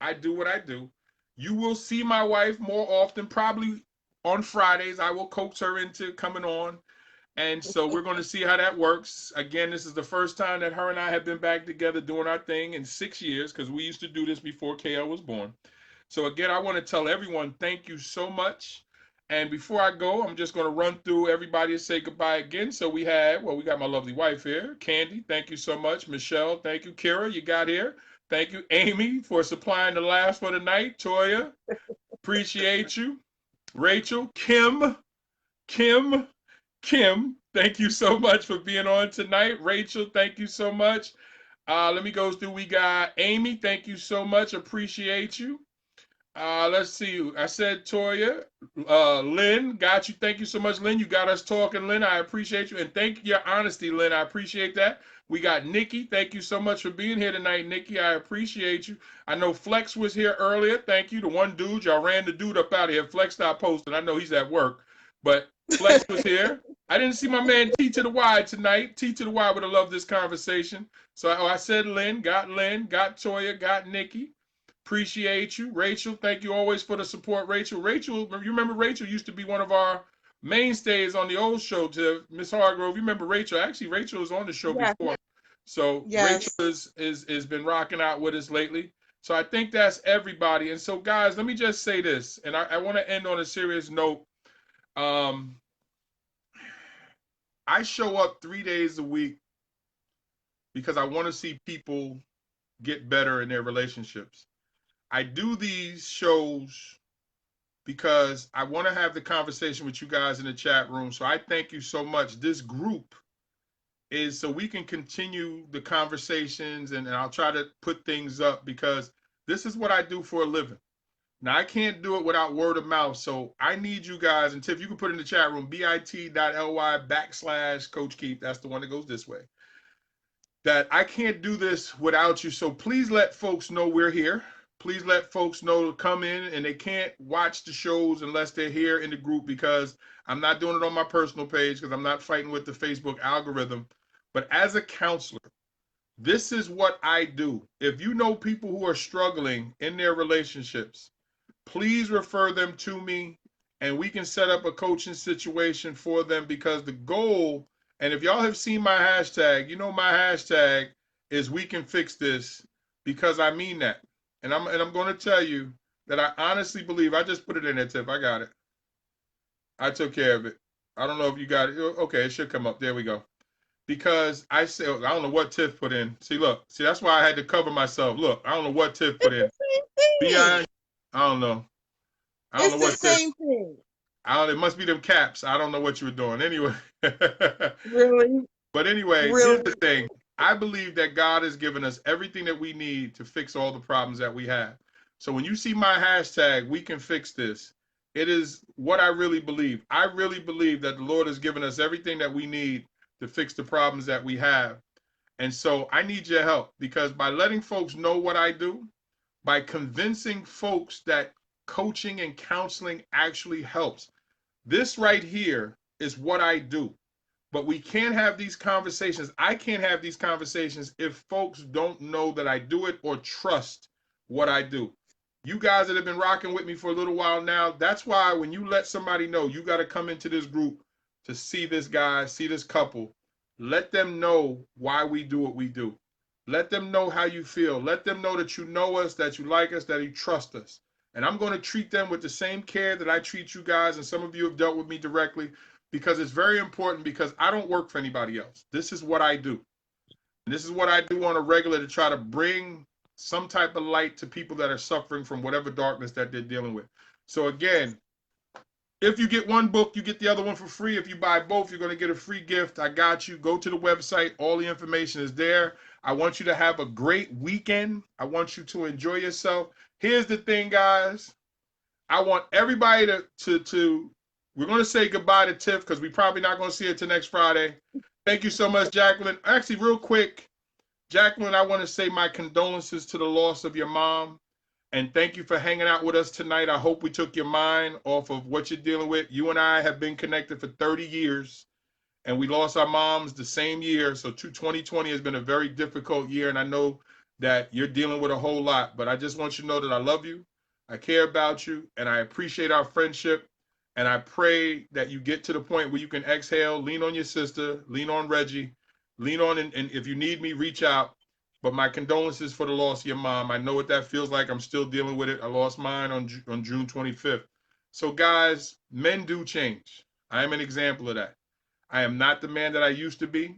I do what I do. You will see my wife more often, probably on Fridays. I will coax her into coming on. And so we're going to see how that works. Again, this is the first time that her and I have been back together doing our thing in 6 years, because we used to do this before KL was born. So again, I want to tell everyone, thank you so much. And before I go, I'm just going to run through everybody and say goodbye again. So we got my lovely wife here. Candy, thank you so much. Michelle, thank you. Kira, you got here. Thank you. Amy, for supplying the laughs for the night. Toya, appreciate you. Rachel, Kim, thank you so much for being on tonight. Rachel, thank you so much. Let me go through. We got Amy, thank you so much. Appreciate you. Let's see. I said Toya. Lynn, got you. Thank you so much, Lynn. You got us talking, Lynn. I appreciate you. And thank you your honesty, Lynn. I appreciate that. We got Nikki. Thank you so much for being here tonight, Nikki. I appreciate you. I know Flex was here earlier. Thank you. The one dude, y'all ran the dude up out of here. Flex stopped posting. I know he's at work, but Flex was here. I didn't see my man T to the Y tonight. T to the Y would have loved this conversation. So I said Lynn, got Toya, got Nikki. Appreciate you. Rachel, thank you always for the support. Rachel, you remember Rachel used to be one of our mainstays on the old show to Miss Hargrove. You remember Rachel? Actually, Rachel was on the show before. So yes. Rachel is been rocking out with us lately. So I think that's everybody. And so guys, let me just say this, and I want to end on a serious note. I show up 3 days a week because I want to see people get better in their relationships. I do these shows because I want to have the conversation with you guys in the chat room. So I thank you so much. This group is so we can continue the conversations, and I'll try to put things up because this is what I do for a living. Now, I can't do it without word of mouth. So I need you guys, and Tiff, you can put in the chat room, bit.ly/Coach Keith. That's the one that goes this way. That I can't do this without you. So please let folks know we're here. Please let folks know to come in, and they can't watch the shows unless they're here in the group, because I'm not doing it on my personal page because I'm not fighting with the Facebook algorithm. But as a counselor, this is what I do. If you know people who are struggling in their relationships, please refer them to me and we can set up a coaching situation for them, because the goal, and if y'all have seen my hashtag, you know my hashtag is we can fix this, because I mean that. And I'm going to tell you that I honestly believe, I just put it in there, Tiff. I got it. I took care of it. I don't know if you got it. Okay, it should come up. There we go. Because I said, I don't know what Tiff put in. See, look. See, that's why I had to cover myself. Look, I don't know what Tiff put in. I don't know. I don't know what Tiff. It's the same thing. It must be them caps. I don't know what you were doing. Anyway. Really? But anyway, here's the thing. I believe that God has given us everything that we need to fix all the problems that we have. So when you see my hashtag, we can fix this, it is what I really believe. I really believe that the Lord has given us everything that we need to fix the problems that we have. And so I need your help, because by letting folks know what I do, by convincing folks that coaching and counseling actually helps, this right here is what I do. But we can't have these conversations. I can't have these conversations if folks don't know that I do it or trust what I do. You guys that have been rocking with me for a little while now, that's why when you let somebody know you got to come into this group to see this guy, see this couple, let them know why we do what we do. Let them know how you feel. Let them know that you know us, that you like us, that you trust us. And I'm going to treat them with the same care that I treat you guys, and some of you have dealt with me directly, because it's very important, because I don't work for anybody else. This is what I do. And this is what I do on a regular to try to bring some type of light to people that are suffering from whatever darkness that they're dealing with. So again, if you get one book, you get the other one for free. If you buy both, you're going to get a free gift. I got you. Go to the website. All the information is there. I want you to have a great weekend. I want you to enjoy yourself. Here's the thing, guys. I want everybody to we're going to say goodbye to Tiff, because we're probably not going to see her till next Friday. Thank you so much, Jacqueline. Actually, real quick, Jacqueline, I want to say my condolences to the loss of your mom. And thank you for hanging out with us tonight. I hope we took your mind off of what you're dealing with. You and I have been connected for 30 years, and we lost our moms the same year. So 2020 has been a very difficult year, and I know that you're dealing with a whole lot. But I just want you to know that I love you, I care about you, and I appreciate our friendship. And I pray that you get to the point where you can exhale, lean on your sister, lean on Reggie, lean on, and if you need me, reach out. But my condolences for the loss of your mom. I know what that feels like. I'm still dealing with it. I lost mine on June 25th. So guys, men do change. I am an example of that. I am not the man that I used to be.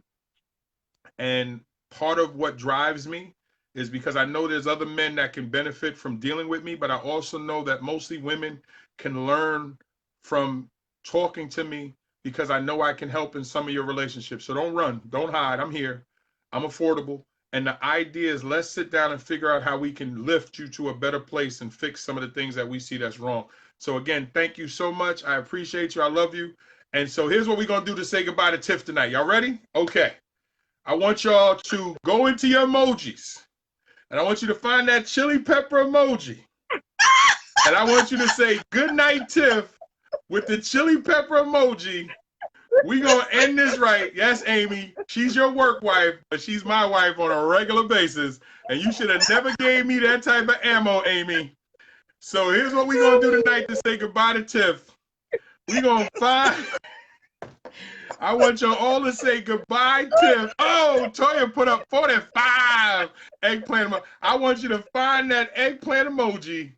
And part of what drives me is because I know there's other men that can benefit from dealing with me, but I also know that mostly women can learn from talking to me, because I know I can help in some of your relationships. So don't run, don't hide. I'm here. I'm affordable. And the idea is, let's sit down and figure out how we can lift you to a better place and fix some of the things that we see that's wrong. So again, thank you so much. I appreciate you. I love you. And so here's what we're going to do to say goodbye to Tiff tonight. Y'all ready? Okay. I want y'all to go into your emojis, and I want you to find that chili pepper emoji. And I want you to say, good night, Tiff, with the chili pepper emoji. We gonna end this right. Yes, Amy, she's your work wife, but she's my wife on a regular basis. And you should have never gave me that type of ammo, Amy. So here's what we gonna do tonight to say goodbye to Tiff. We gonna find, I want y'all all to say goodbye, Tiff. Oh, Toya put up 45 eggplant. I want you to find that eggplant emoji,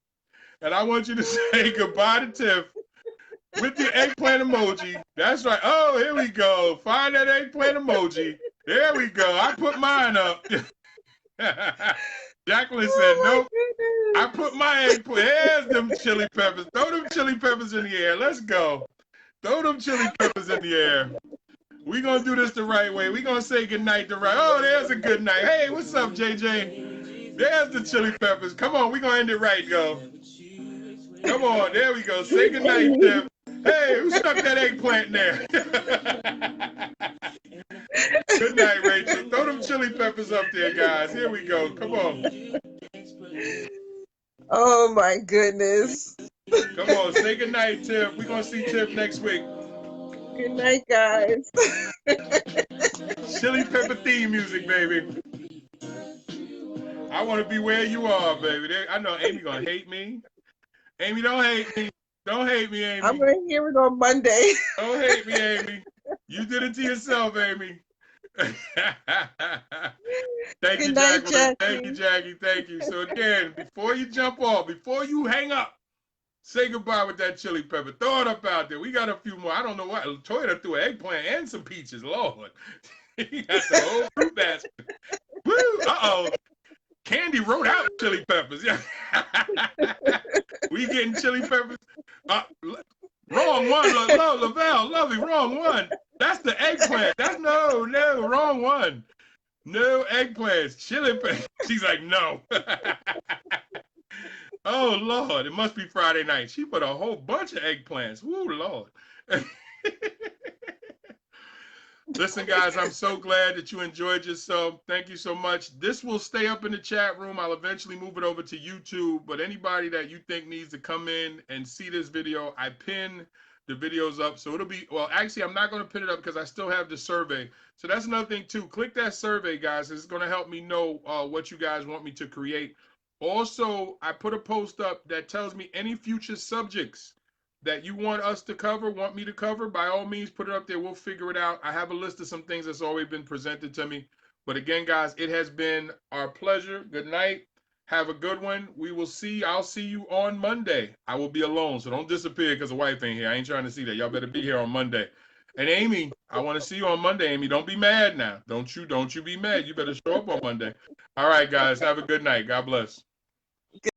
and I want you to say goodbye to Tiff with the eggplant emoji. That's right. Oh, here we go. Find that eggplant emoji. There we go. I put mine up. Jacqueline said, nope. I put my eggplant. There's them chili peppers. Throw them chili peppers in the air. Let's go. Throw them chili peppers in the air. We're going to do this the right way. We're going to say goodnight the right. Oh, there's a good night. Hey, what's up, JJ? There's the chili peppers. Come on. We're going to end it right, go. Come on. There we go. Say goodnight, Tiff. Hey, who stuck that eggplant in there? Good night, Rachel. Throw them chili peppers up there, guys. Here we go. Come on. Oh, my goodness. Come on. Say good night, Tiff. We're going to see Tiff next week. Good night, guys. Chili pepper theme music, baby. I want to be where you are, baby. I know Amy going to hate me. Amy, don't hate me. Don't hate me, Amy. I'm going to hear it on Monday. Don't hate me, Amy. You did it to yourself, Amy. Thank you, Jacqueline. Thank you, Jackie. Thank you. So again, before you jump off, before you hang up, say goodbye with that chili pepper. Throw it up out there. We got a few more. I don't know why. Toyota threw an eggplant and some peaches. Lord. He got the whole fruit basket. Woo! Uh-oh. Candy wrote out chili peppers. Yeah. We getting chili peppers. Wrong one. Lavelle, lovely, wrong one. That's the eggplant. That's no, wrong one. No eggplants, chili peppers. She's like, no. Oh Lord, it must be Friday night. She put a whole bunch of eggplants. Woo Lord. Listen, guys, I'm so glad that you enjoyed yourself. Thank you so much. This will stay up in the chat room. I'll eventually move it over to YouTube. But anybody that you think needs to come in and see this video, I pin the videos up. So it'll be, well, actually, I'm not going to pin it up because I still have the survey. So that's another thing, too. Click that survey, guys. It's going to help me know what you guys want me to create. Also, I put a post up that tells me any future subjects that you want us to cover, want me to cover, by all means, put it up there. We'll figure it out. I have a list of some things that's already been presented to me. But again, guys, it has been our pleasure. Good night. Have a good one. We will see. I'll see you on Monday. I will be alone, so don't disappear because the wife ain't here. I ain't trying to see that. Y'all better be here on Monday. And Amy, I want to see you on Monday. Amy, don't be mad now. Don't you be mad. You better show up on Monday. All right, guys. Have a good night. God bless.